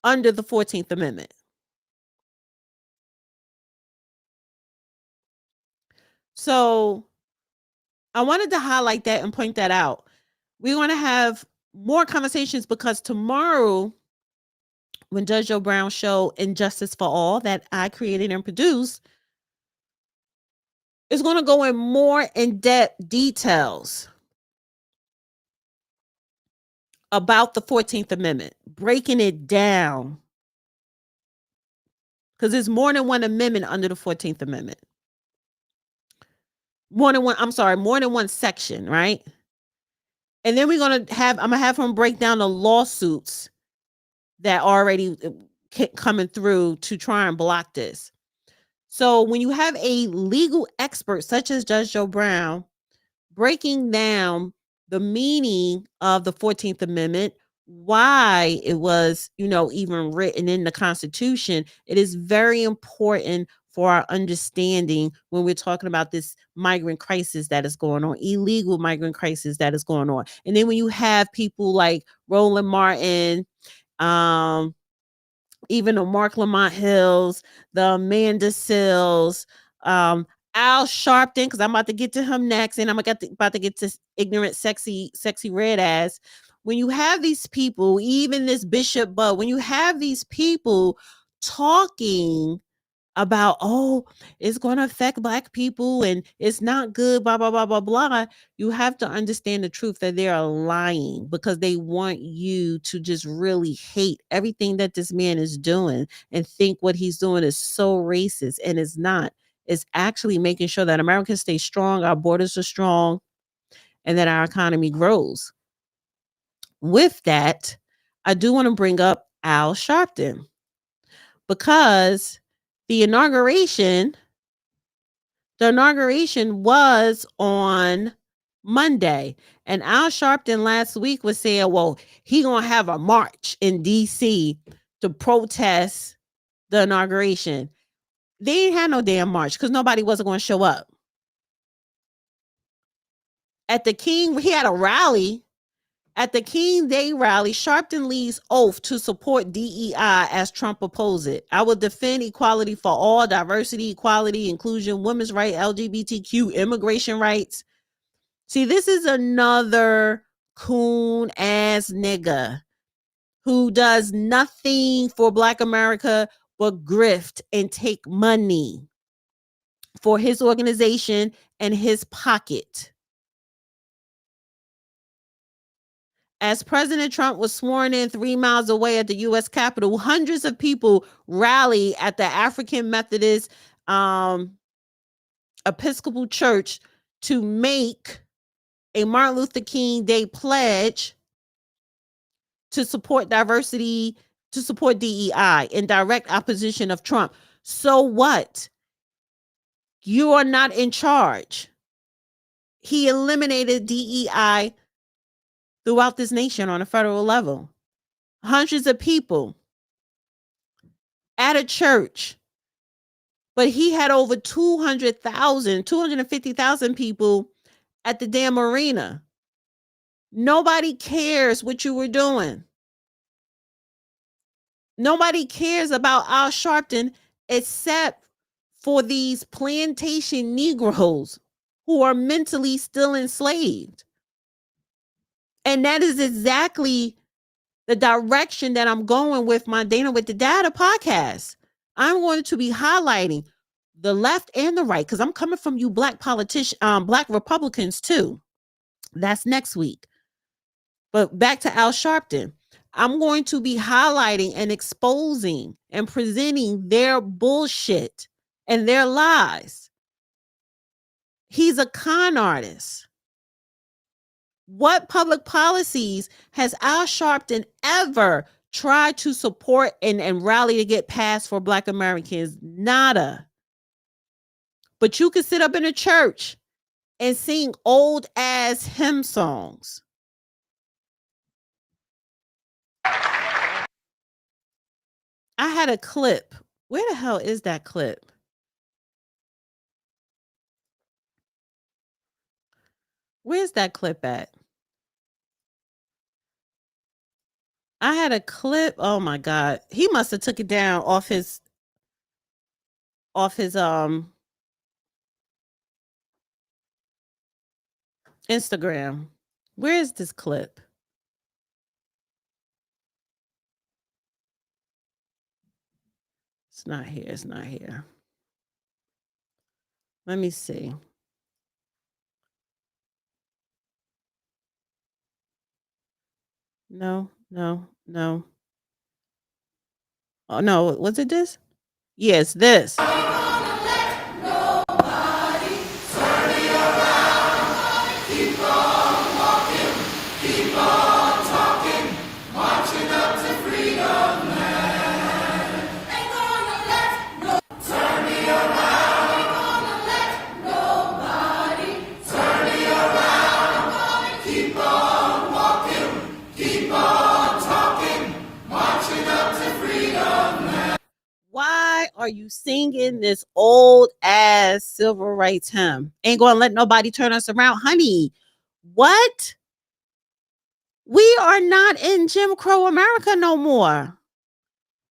under the 14th Amendment. So I wanted to highlight that and point that out. We want to have more conversations because tomorrow, when Judge Joe Brown's show Injustice for All that I created and produced, is going to go in more in-depth details about the 14th Amendment, breaking it down. Because there's more than one amendment under the 14th Amendment. More than one section, right? And then I'm going to have him break down the lawsuits that already coming through to try and block this. So when you have a legal expert such as Judge Joe Brown breaking down the meaning of the 14th Amendment, why it was, even written in the Constitution, it is very important for our understanding when we're talking about this migrant crisis that is going on, illegal migrant crisis that is going on. And then when you have people like Roland Martin, even the Mark Lamont Hills, the Amanda Sills, Al Sharpton, because I'm about to get to him next, and I'm about to get to ignorant, sexy red ass. When you have these people, even this Bishop Budde, when you have these people talking about, oh, it's going to affect Black people and it's not good, blah, blah, blah, blah, blah. You have to understand the truth that they are lying because they want you to just really hate everything that this man is doing and think what he's doing is so racist, and it's not. It's actually making sure that America stays strong, our borders are strong, and that our economy grows. With that, I do want to bring up Al Sharpton because the inauguration was on Monday, and Al Sharpton last week was saying, well, he gonna have a march in DC to protest the inauguration. They ain't had no damn march because nobody wasn't going to show up. At the King, he had a rally. At the King Day rally, Sharpton leads oath to support DEI as Trump opposed it. I will defend equality for all, diversity, equality, inclusion, women's rights, LGBTQ, immigration rights. See, this is another coon ass nigga who does nothing for Black America but grift and take money for his organization and his pocket. As President Trump was sworn in 3 miles away at the U.S. Capitol, hundreds of people rallied at the African Methodist Episcopal Church to make a Martin Luther King Day pledge to support diversity, to support DEI in direct opposition of Trump. So what? You are not in charge. He eliminated DEI throughout this nation on a federal level. Hundreds of people at a church. But he had over 250,000 people at the damn arena. Nobody cares what you were doing. Nobody cares about Al Sharpton except for these plantation Negroes who are mentally still enslaved. And that is exactly the direction that I'm going with my Dana with the Data podcast. I'm going to be highlighting the left and the right because I'm coming from you Black politicians, Black Republicans too. That's next week. But back to Al Sharpton. I'm going to be highlighting and exposing and presenting their bullshit and their lies. He's a con artist. What public policies has Al Sharpton ever tried to support and rally to get passed for Black Americans? Nada. But you can sit up in a church and sing old ass hymn songs. I had a clip. Where the hell is that clip? Where's that clip at? I had a clip. Oh my God. He must have took it down off his Instagram. Where is this clip? It's not here. It's not here. Let me see. No. Oh, no. Was it this? Yes, this. Why are you singing this old ass civil rights hymn? Ain't gonna let nobody turn us around, honey. What? We are not in Jim Crow America no more.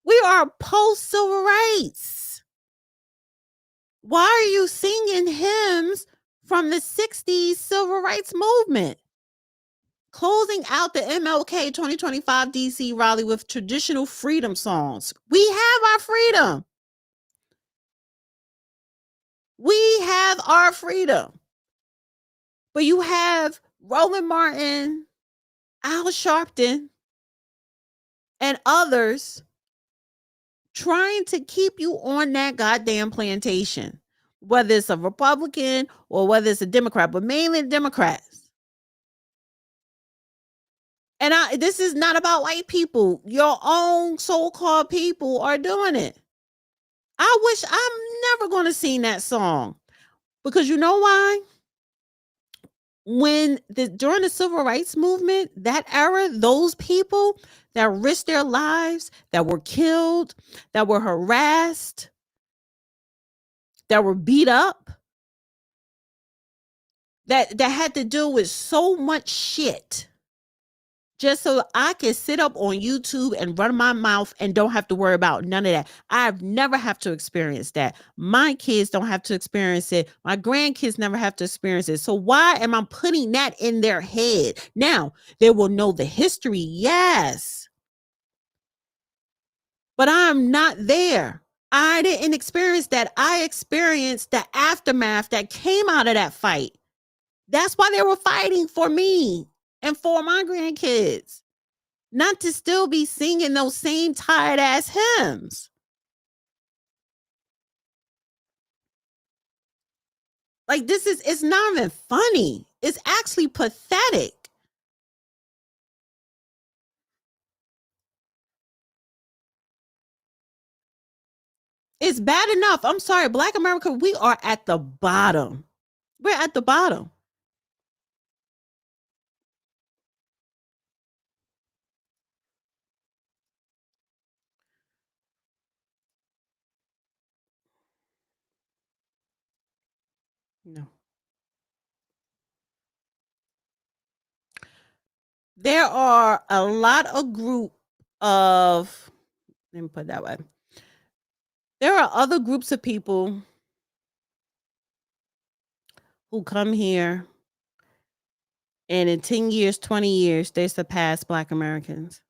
We are post civil rights. Why are you singing hymns from the 60s civil rights movement? Closing out the MLK 2025 DC rally with traditional freedom songs. We have our freedom. We have our freedom. But you have Roland Martin, Al Sharpton, and others trying to keep you on that goddamn plantation, whether it's a Republican or whether it's a Democrat, but mainly Democrats. And this is not about white people. Your own so-called people are doing it. I wish I'm never going to sing that song, because you know why? During the civil rights movement, that era, those people that risked their lives, that were killed, that were harassed, that were beat up, that had to deal with so much shit just so I can sit up on YouTube and run my mouth and don't have to worry about none of that. I've never have to experience that. My kids don't have to experience it. My grandkids never have to experience it. So why am I putting that in their head? Now, they will know the history, yes. But I'm not there. I didn't experience that. I experienced the aftermath that came out of that fight. That's why they were fighting for me and for my grandkids, not to still be singing those same tired ass hymns. Like, it's not even funny. It's actually pathetic. It's bad enough. I'm sorry, Black America, we are at the bottom. We're at the bottom. No. There are a lot of let me put it that way. There are other groups of people who come here and in 10 years, 20 years, they surpass Black Americans.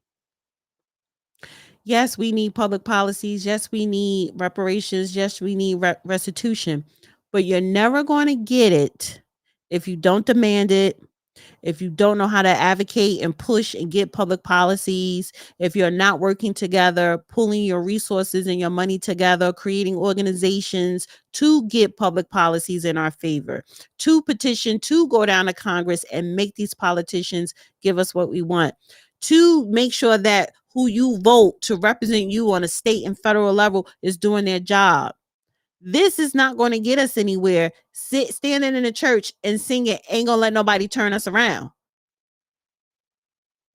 Yes, we need public policies. Yes, we need reparations. Yes, we need restitution. But you're never going to get it if you don't demand it, if you don't know how to advocate and push and get public policies, if you're not working together, pulling your resources and your money together, creating organizations to get public policies in our favor, to petition, to go down to Congress and make these politicians give us what we want, to make sure that who you vote to represent you on a state and federal level is doing their job. This is not going to get us anywhere. Standing in the church and singing ain't going to let nobody turn us around.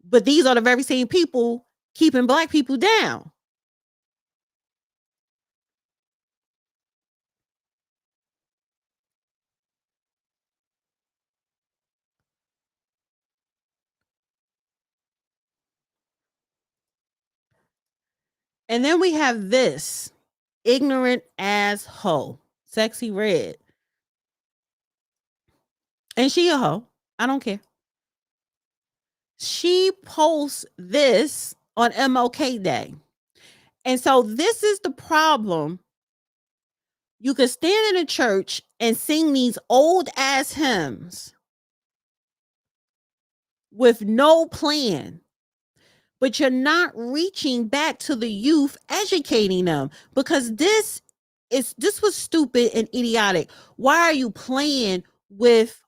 But these are the very same people keeping Black people down. And then we have this ignorant ass hoe, Sexy Red. And she a hoe. I don't care. She posts this on MLK Day. And so this is the problem. You could stand in a church and sing these old ass hymns with no plan, but you're not reaching back to the youth, educating them, because this was stupid and idiotic. Why are you playing with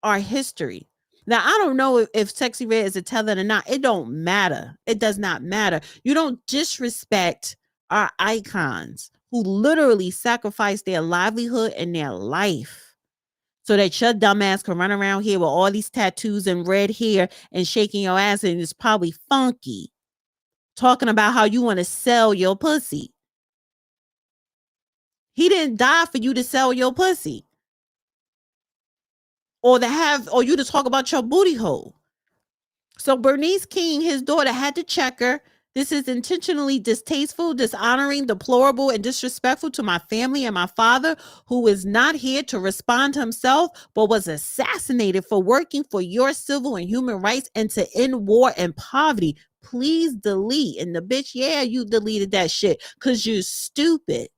our history? Now, I don't know if Sexy Red is a teller or not. It don't matter. It does not matter. You don't disrespect our icons who literally sacrificed their livelihood and their life so that your dumb ass can run around here with all these tattoos and red hair and shaking your ass, and it's probably funky, talking about how you want to sell your pussy. He didn't die for you to sell your pussy or you to talk about your booty hole. So Bernice King, his daughter, had to check her. This is intentionally distasteful, dishonoring, deplorable, and disrespectful to my family and my father, who is not here to respond himself, but was assassinated for working for your civil and human rights and to end war and poverty. Please delete. And the bitch, yeah, you deleted that shit because you're stupid.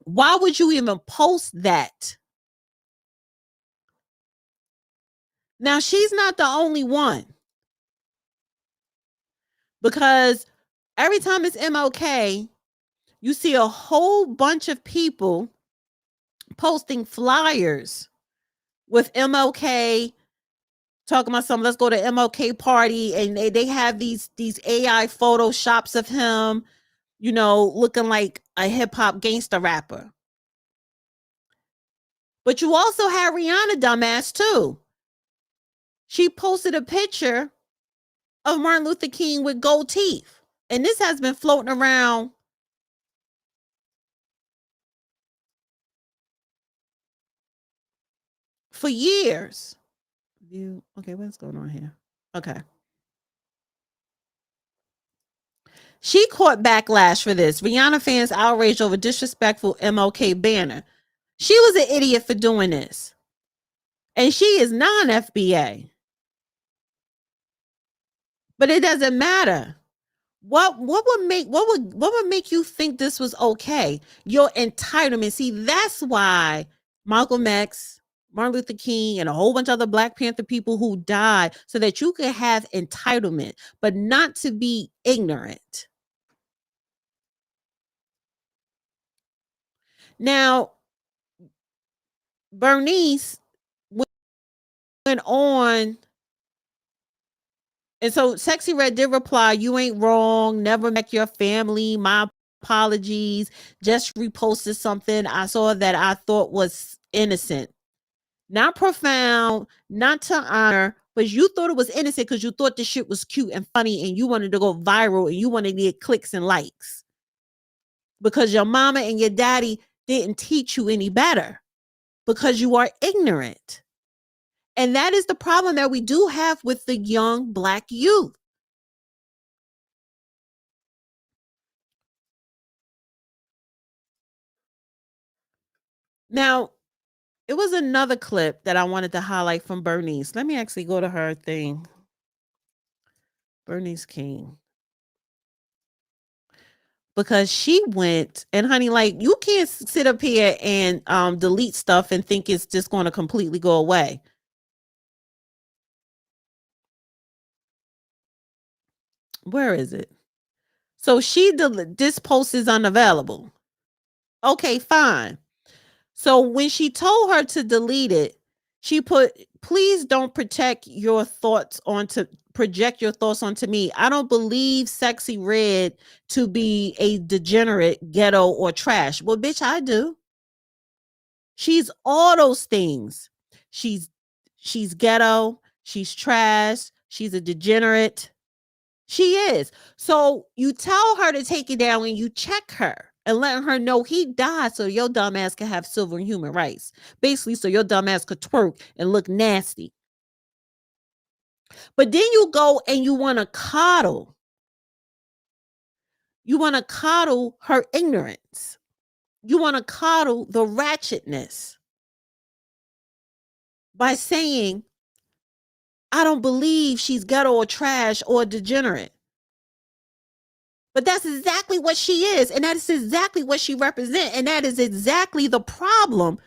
Why would you even post that? Now, she's not the only one, because every time it's MLK, you see a whole bunch of people posting flyers with MLK, talking about something. Let's go to MLK party, and they have these AI photoshops of him, you know, looking like a hip hop gangster rapper. But you also have Rihanna dumbass too. She posted a picture of Martin Luther King with gold teeth. And this has been floating around for years. Okay, what's going on here? Okay. She caught backlash for this. Rihanna fans outraged over disrespectful MLK banner. She was an idiot for doing this. And she is non-FBA. But it doesn't matter. What would make you think this was okay? Your entitlement. See, that's why Malcolm X, Martin Luther King, and a whole bunch of other Black Panther people who died, so that you could have entitlement, but not to be ignorant. Now, Bernice went on, and so Sexy Red did reply, "You ain't wrong, never met your family, my apologies, just reposted something I saw that I thought was innocent. Not profound, not to honor, but you thought it was innocent because you thought the shit was cute and funny and you wanted to go viral and you wanted to get clicks and likes. Because your mama and your daddy didn't teach you any better, because you are ignorant." And that is the problem that we do have with the young Black youth. Now, it was another clip that I wanted to highlight from Bernice. Let me actually go to her thing. Bernice King. Because she went, and honey, like, you can't sit up here and delete stuff and think it's just going to completely go away. Where is it? So this post is unavailable. Okay, fine. So when she told her to delete it, she put, "Please don't project your thoughts onto me. I don't believe Sexy Red to be a degenerate, ghetto, or trash." Well, bitch, I do. She's all those things. She's ghetto, she's trash, she's a degenerate. She is. So you tell her to take it down and you check her and letting her know he died so your dumb ass can have civil and human rights. Basically, so your dumb ass could twerk and look nasty. But then you go and you want to coddle. You want to coddle her ignorance. You want to coddle the ratchetness by saying, "I don't believe she's ghetto or trash or degenerate." But that's exactly what she is. And that is exactly what she represents. And that is exactly the problem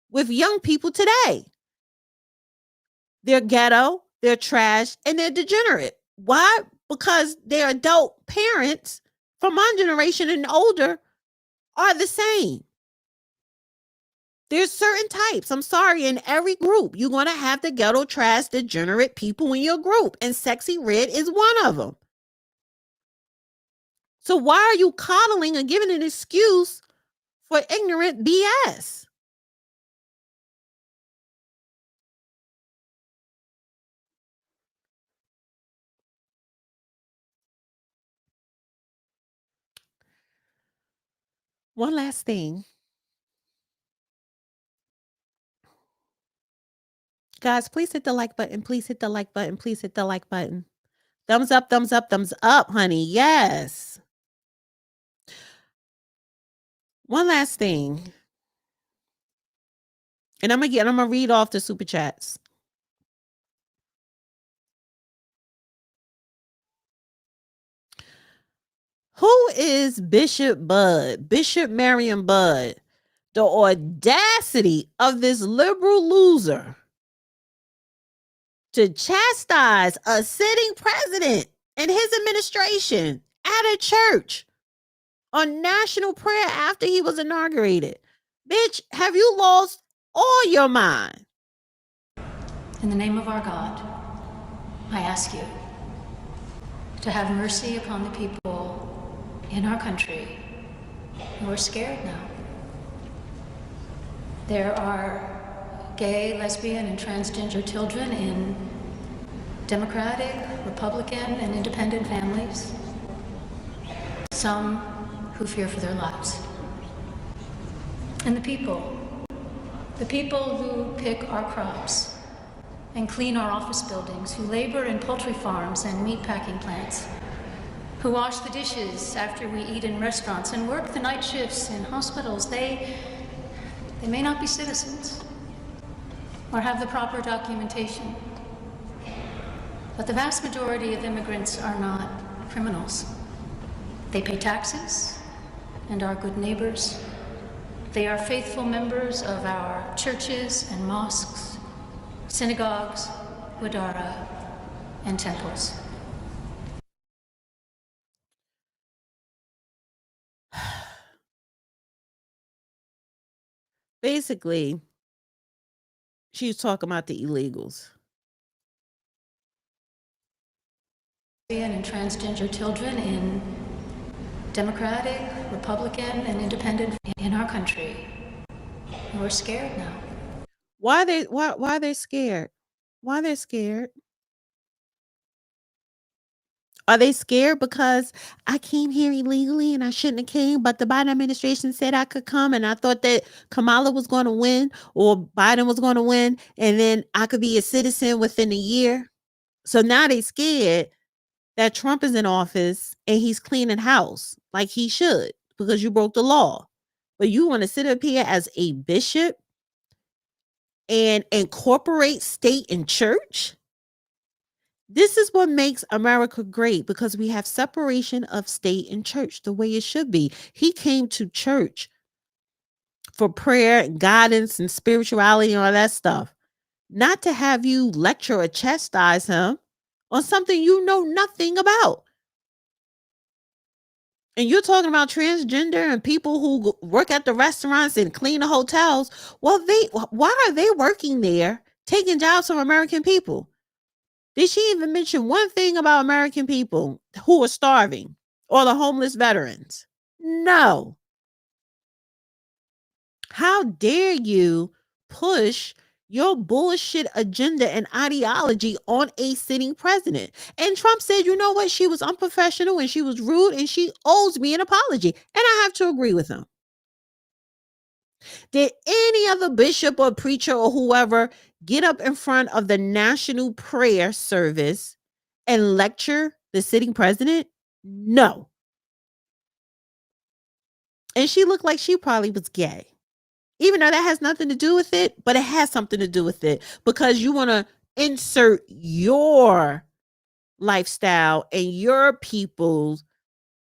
with young people today. They're ghetto, they're trash, and they're degenerate. Why? Because their adult parents from my generation and older are the same. There's certain types. I'm sorry, in every group, you're going to have the ghetto, trash, degenerate people in your group. And Sexy Red is one of them. So why are you coddling and giving an excuse for ignorant BS? One last thing. Guys, please hit the like button. Please hit the like button. Please hit the like button. Thumbs up, thumbs up, thumbs up, honey. Yes. One last thing. And I'm gonna read off the super chats. Who is Bishop Budde? Bishop Marion Budde. The audacity of this liberal loser to chastise a sitting president and his administration at a church on national prayer after he was inaugurated. Bitch, have you lost all your mind? In the name of our God, I ask you to have mercy upon the people in our country who are scared now. There are gay, lesbian, and transgender children in Democratic, Republican, and independent families. Some who fear for their lives. And the people who pick our crops and clean our office buildings, who labor in poultry farms and meat packing plants, who wash the dishes after we eat in restaurants and work the night shifts in hospitals, they may not be citizens or have the proper documentation. But the vast majority of immigrants are not criminals. They pay taxes and are good neighbors. They are faithful members of our churches and mosques, synagogues, wadara, and temples. Basically, she's talking about the illegals. And transgender children in Democratic, Republican, and independent in our country who are scared now. Why are they scared? Why they're scared? Are they scared because I came here illegally and I shouldn't have came, but the Biden administration said I could come and I thought that Kamala was going to win or Biden was going to win and then I could be a citizen within a year? So now they scared that Trump is in office and he's cleaning house like he should because you broke the law. But you want to sit up here as a bishop and incorporate state and church? This is what makes America great because we have separation of state and church the way it should be. He came to church for prayer and guidance and spirituality and all that stuff, not to have you lecture or chastise him on something you know nothing about. And you're talking about transgender and people who work at the restaurants and clean the hotels. Well, why are they working there, taking jobs from American people? Did she even mention one thing about American people who are starving or the homeless veterans? No. How dare you push your bullshit agenda and ideology on a sitting president? And Trump said, you know what? She was unprofessional and she was rude and she owes me an apology. And I have to agree with him. Did any other bishop or preacher or whoever get up in front of the national prayer service and lecture the sitting president? No. And she looked like she probably was gay. Even though that has nothing to do with it, but it has something to do with it because you want to insert your lifestyle and your people's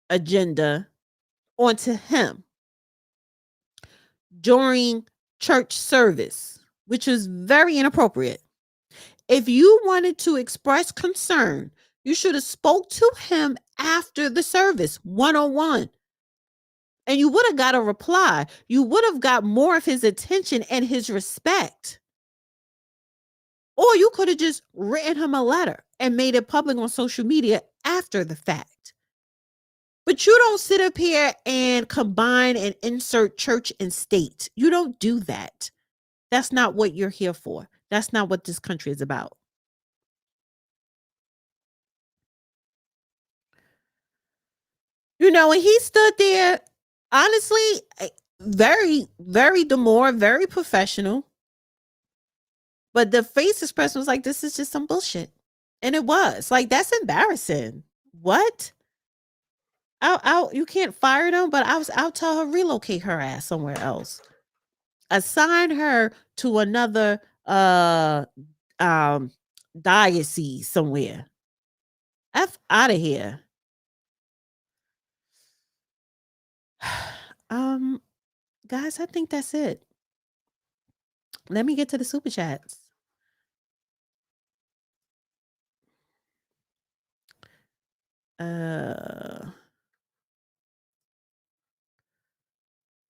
agenda onto him during church service, which is very inappropriate. If you wanted to express concern, you should have spoke to him after the service, one-on-one. And you would have got a reply. You would have got more of his attention and his respect. Or you could have just written him a letter and made it public on social media after the fact. But you don't sit up here and combine and insert church and state. You don't do that. That's not what you're here for. That's not what this country is about. You know, and he stood there, honestly, very, very demure, very professional. But the face expression was like, this is just some bullshit. And it was. Like, that's embarrassing. What? You can't fire them, but I'll tell her relocate her ass somewhere else. Assign her to another diocese somewhere. F out of here. Guys, I think that's it. Let me get to the super chats.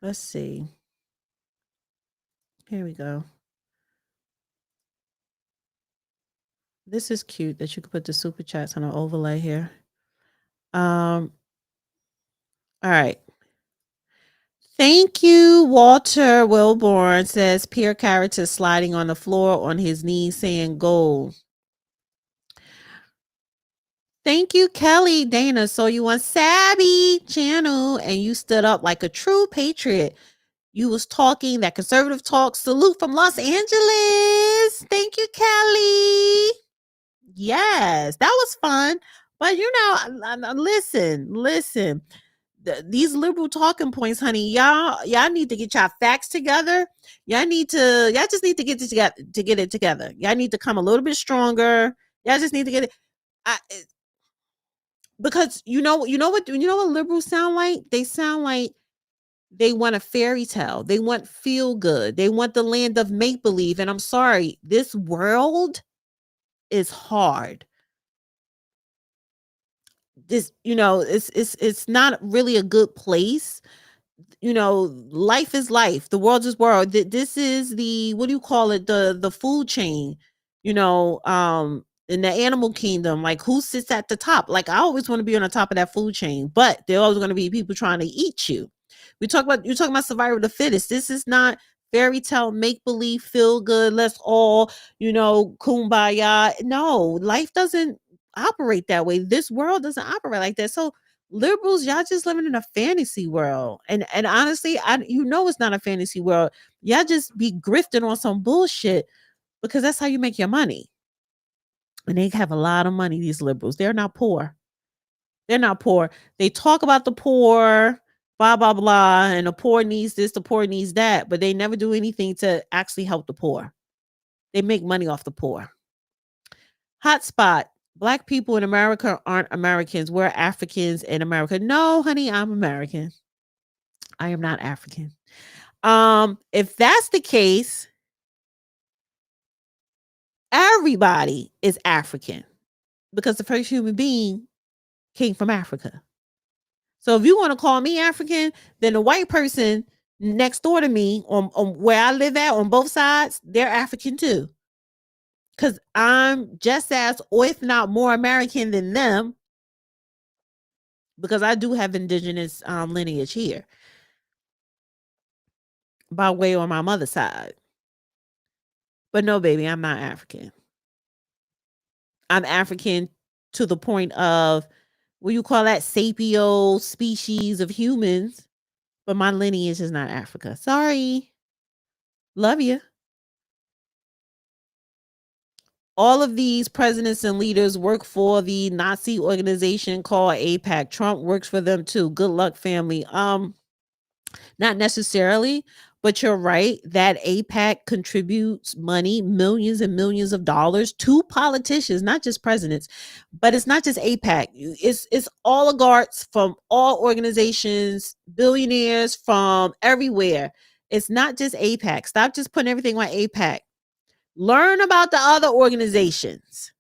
Let's see. Here we go. This is cute that you could put the super chats on an overlay here. All right. Thank you, Walter Wilborn says peer character sliding on the floor on his knees saying goal. Thank you, Kelly. Dana, so you on Sabby channel and you stood up like a true patriot. You was talking that conservative talk. Salute from Los Angeles. Thank you, Kelly. Yes, that was fun. But you know, listen. These liberal talking points, honey, y'all need to get y'all facts together. Y'all just need to get it together. Y'all need to come a little bit stronger. Y'all just need to get it. Because you know what liberals sound like? They sound like they want a fairy tale. They want feel good. They want the land of make believe. And I'm sorry, this world is hard. This, it's not really a good place. Life is life. The world is world. This is the, what do you call it? The food chain, in the animal kingdom. Like, who sits at the top? Like, I always want to be on the top of that food chain, but there always going to be people trying to eat you. You're talking about survival of the fittest. This is not fairy tale, make believe, feel good. Let's all, kumbaya. No, life doesn't operate that way. This world doesn't operate like that. So liberals, y'all just living in a fantasy world. And honestly, it's not a fantasy world. Y'all just be grifting on some bullshit because that's how you make your money. And they have a lot of money, these liberals. They're not poor. They're not poor. They talk about the poor, blah, blah, blah, and the poor needs this, the poor needs that, but they never do anything to actually help the poor. They make money off the poor. Hotspot. Black people in America aren't Americans. We're Africans in America. No, honey, I'm American. I am not African. If that's the case, everybody is African because the first human being came from Africa. So if you want to call me African, then the white person next door to me on where I live at on both sides, they're African too. Because I'm just as, or if not more American than them, because I do have indigenous lineage here by way on my mother's side. But no, baby, I'm not African. I'm African to the point of, what you call that, sapio species of humans, but my lineage is not Africa. Sorry. Love you. All of these presidents and leaders work for the Nazi organization called AIPAC. Trump works for them too. Good luck, family. Not necessarily, but you're right that AIPAC contributes money, millions and millions of dollars to politicians, not just presidents. But it's not just AIPAC. It's oligarchs from all organizations, billionaires from everywhere. It's not just AIPAC. Stop just putting everything on AIPAC. Learn about the other organizations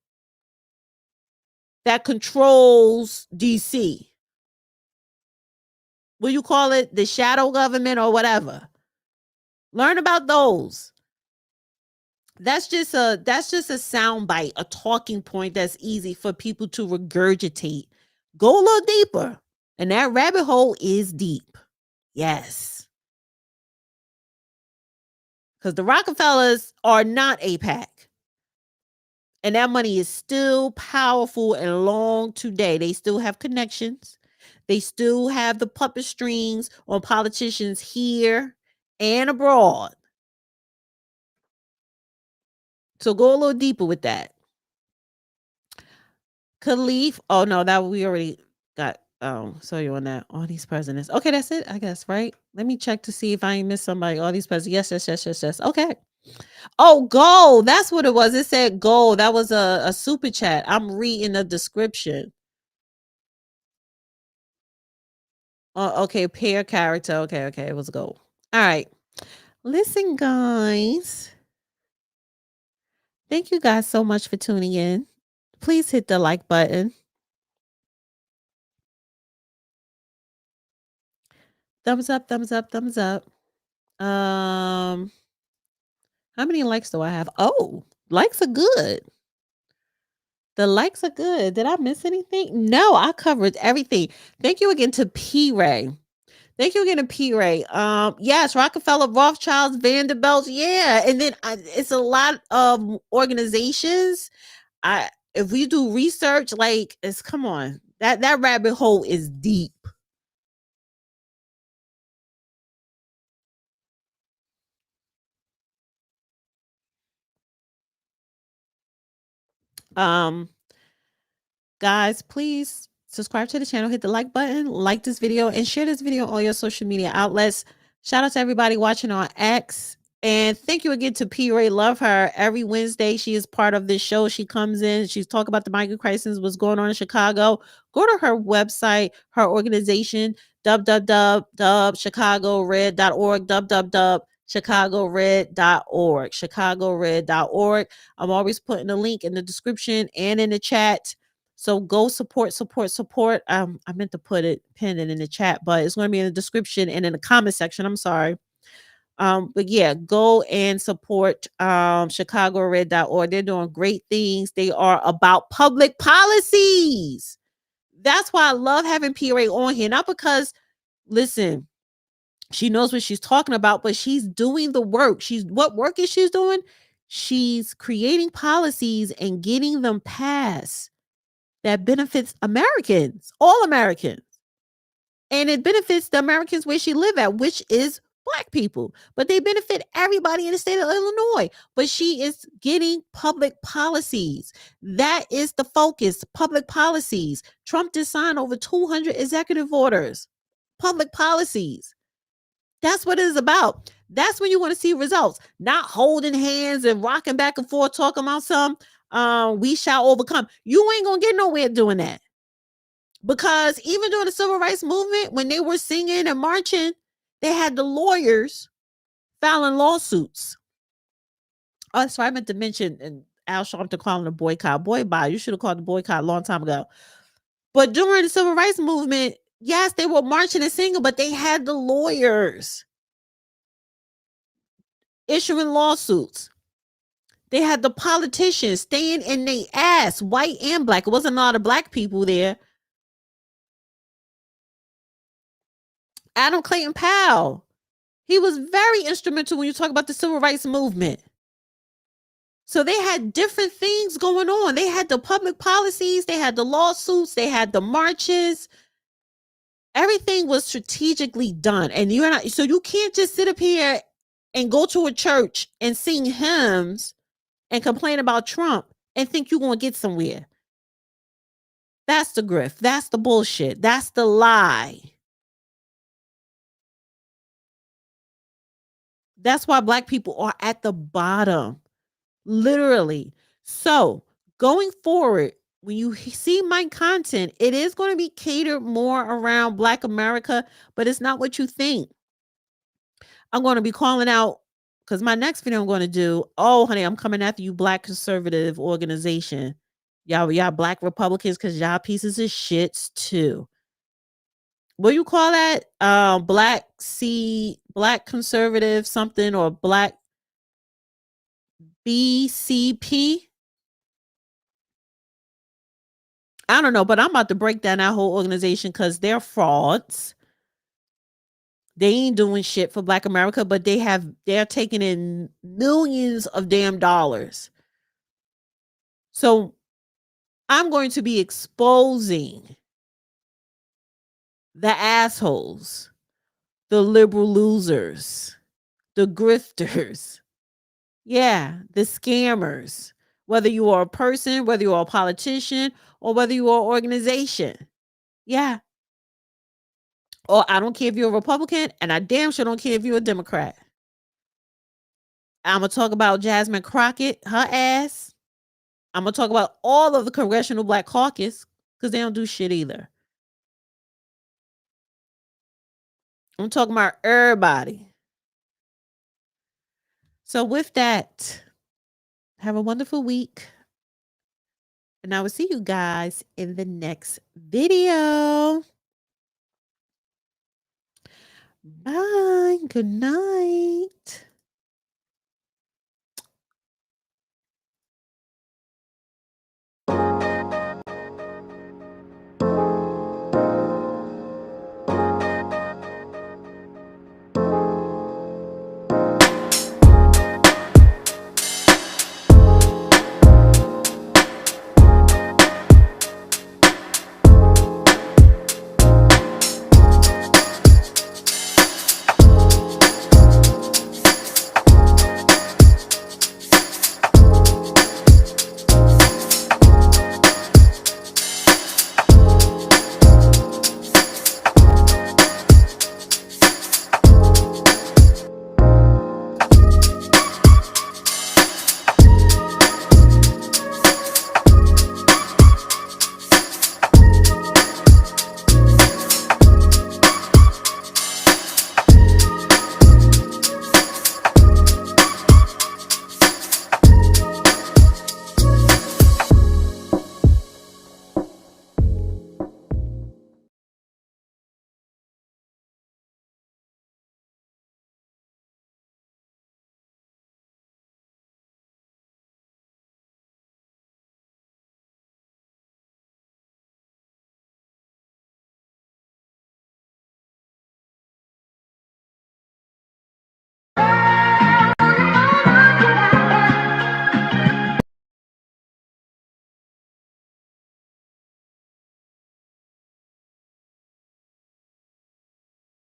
that controls DC. Will you call it the shadow government or whatever? Learn about those. That's just a soundbite, a talking point that's easy for people to regurgitate. Go a little deeper. And that rabbit hole is deep. Yes. Because the Rockefellers are not AIPAC. And that money is still powerful and long today. They still have connections. They still have the puppet strings on politicians here and abroad. So go a little deeper with that. Khalif. Oh, no, that we already got. So you on that. All these presidents. Okay, that's it, I guess, right? Let me check to see if I ain't missed somebody. All these presidents. Yes. Okay. Oh, gold. That's what it was. It said gold. That was a super chat. I'm reading the description. Okay, pair character. Okay, it was a goal. All right. Listen, guys. Thank you guys so much for tuning in. Please hit the like button. Thumbs up, thumbs up, thumbs up. How many likes do I have? Oh, likes are good. The likes are good. Did I miss anything? No, I covered everything. Thank you again to P Ray. Thank you again to P Ray. Yes, Rockefeller, Rothschilds, Vanderbilts. Yeah, and then it's a lot of organizations. If we do research, like it's come on, that rabbit hole is deep. Guys, please subscribe to the channel, hit the like button, like this video, and share this video on all your social media outlets. Shout out to everybody watching on X. And thank you again to P. Ray. Love her. Every Wednesday, she is part of this show. She comes in, she's talking about the migrant crisis, what's going on in Chicago. Go to her website, her organization, www.chicagored.org, www.chicagored.org, chicagored.org. I'm always putting a link in the description and in the chat. So go support. I meant to put it, pin it in the chat, but it's going to be in the description and in the comment section. I'm sorry. But yeah, go and support chicagored.org. They're doing great things. They are about public policies. That's why I love having PRA on here. Not because, listen, she knows what she's talking about, but she's doing the work. What work is she doing? She's creating policies and getting them passed that benefits Americans, all Americans. And it benefits the Americans where she live at, which is Black people. But they benefit everybody in the state of Illinois. But she is getting public policies. That is the focus, public policies. Trump just signed over 200 executive orders. Public policies. That's what it is about. That's when you want to see results. Not holding hands and rocking back and forth, talking about some we shall overcome. You ain't gonna get nowhere doing that. Because even during the civil rights movement, when they were singing and marching, they had the lawyers filing lawsuits. Oh, so I meant to mention, and Al Sharpton calling a boycott. Boy, bye. You should have called the boycott a long time ago. But during the civil rights movement, yes, they were marching and singing, but they had the lawyers issuing lawsuits. They had the politicians staying in their ass, white and Black. It wasn't a lot of Black people there. Adam Clayton Powell. He was very instrumental when you talk about the civil rights movement. So they had different things going on. They had the public policies, they had the lawsuits, they had the marches. Everything was strategically done. And so you can't just sit up here and go to a church and sing hymns and complain about Trump and think you're going to get somewhere. That's the grift. That's the bullshit. That's the lie. That's why Black people are at the bottom, literally. So going forward, when you see my content, it is going to be catered more around Black America, but it's not what you think. I'm going to be calling out, because my next video I'm going to do, oh, honey, I'm coming after you, Black conservative organization. Y'all Black Republicans, because y'all pieces of shits too. What do you call that? Black conservative something, or Black BCP. I don't know, but I'm about to break down that whole organization because they're frauds. They ain't doing shit for Black America, but they're taking in millions of damn dollars. So I'm going to be exposing the assholes, the liberal losers, the grifters. Yeah, the scammers. Whether you are a person, whether you are a politician, or whether you are an organization. Yeah. Or I don't care if you're a Republican, and I damn sure don't care if you're a Democrat. I'm going to talk about Jasmine Crockett, her ass. I'm going to talk about all of the Congressional Black Caucus, because they don't do shit either. I'm talking about everybody. So with that, have a wonderful week. And I will see you guys in the next video. Bye. Good night.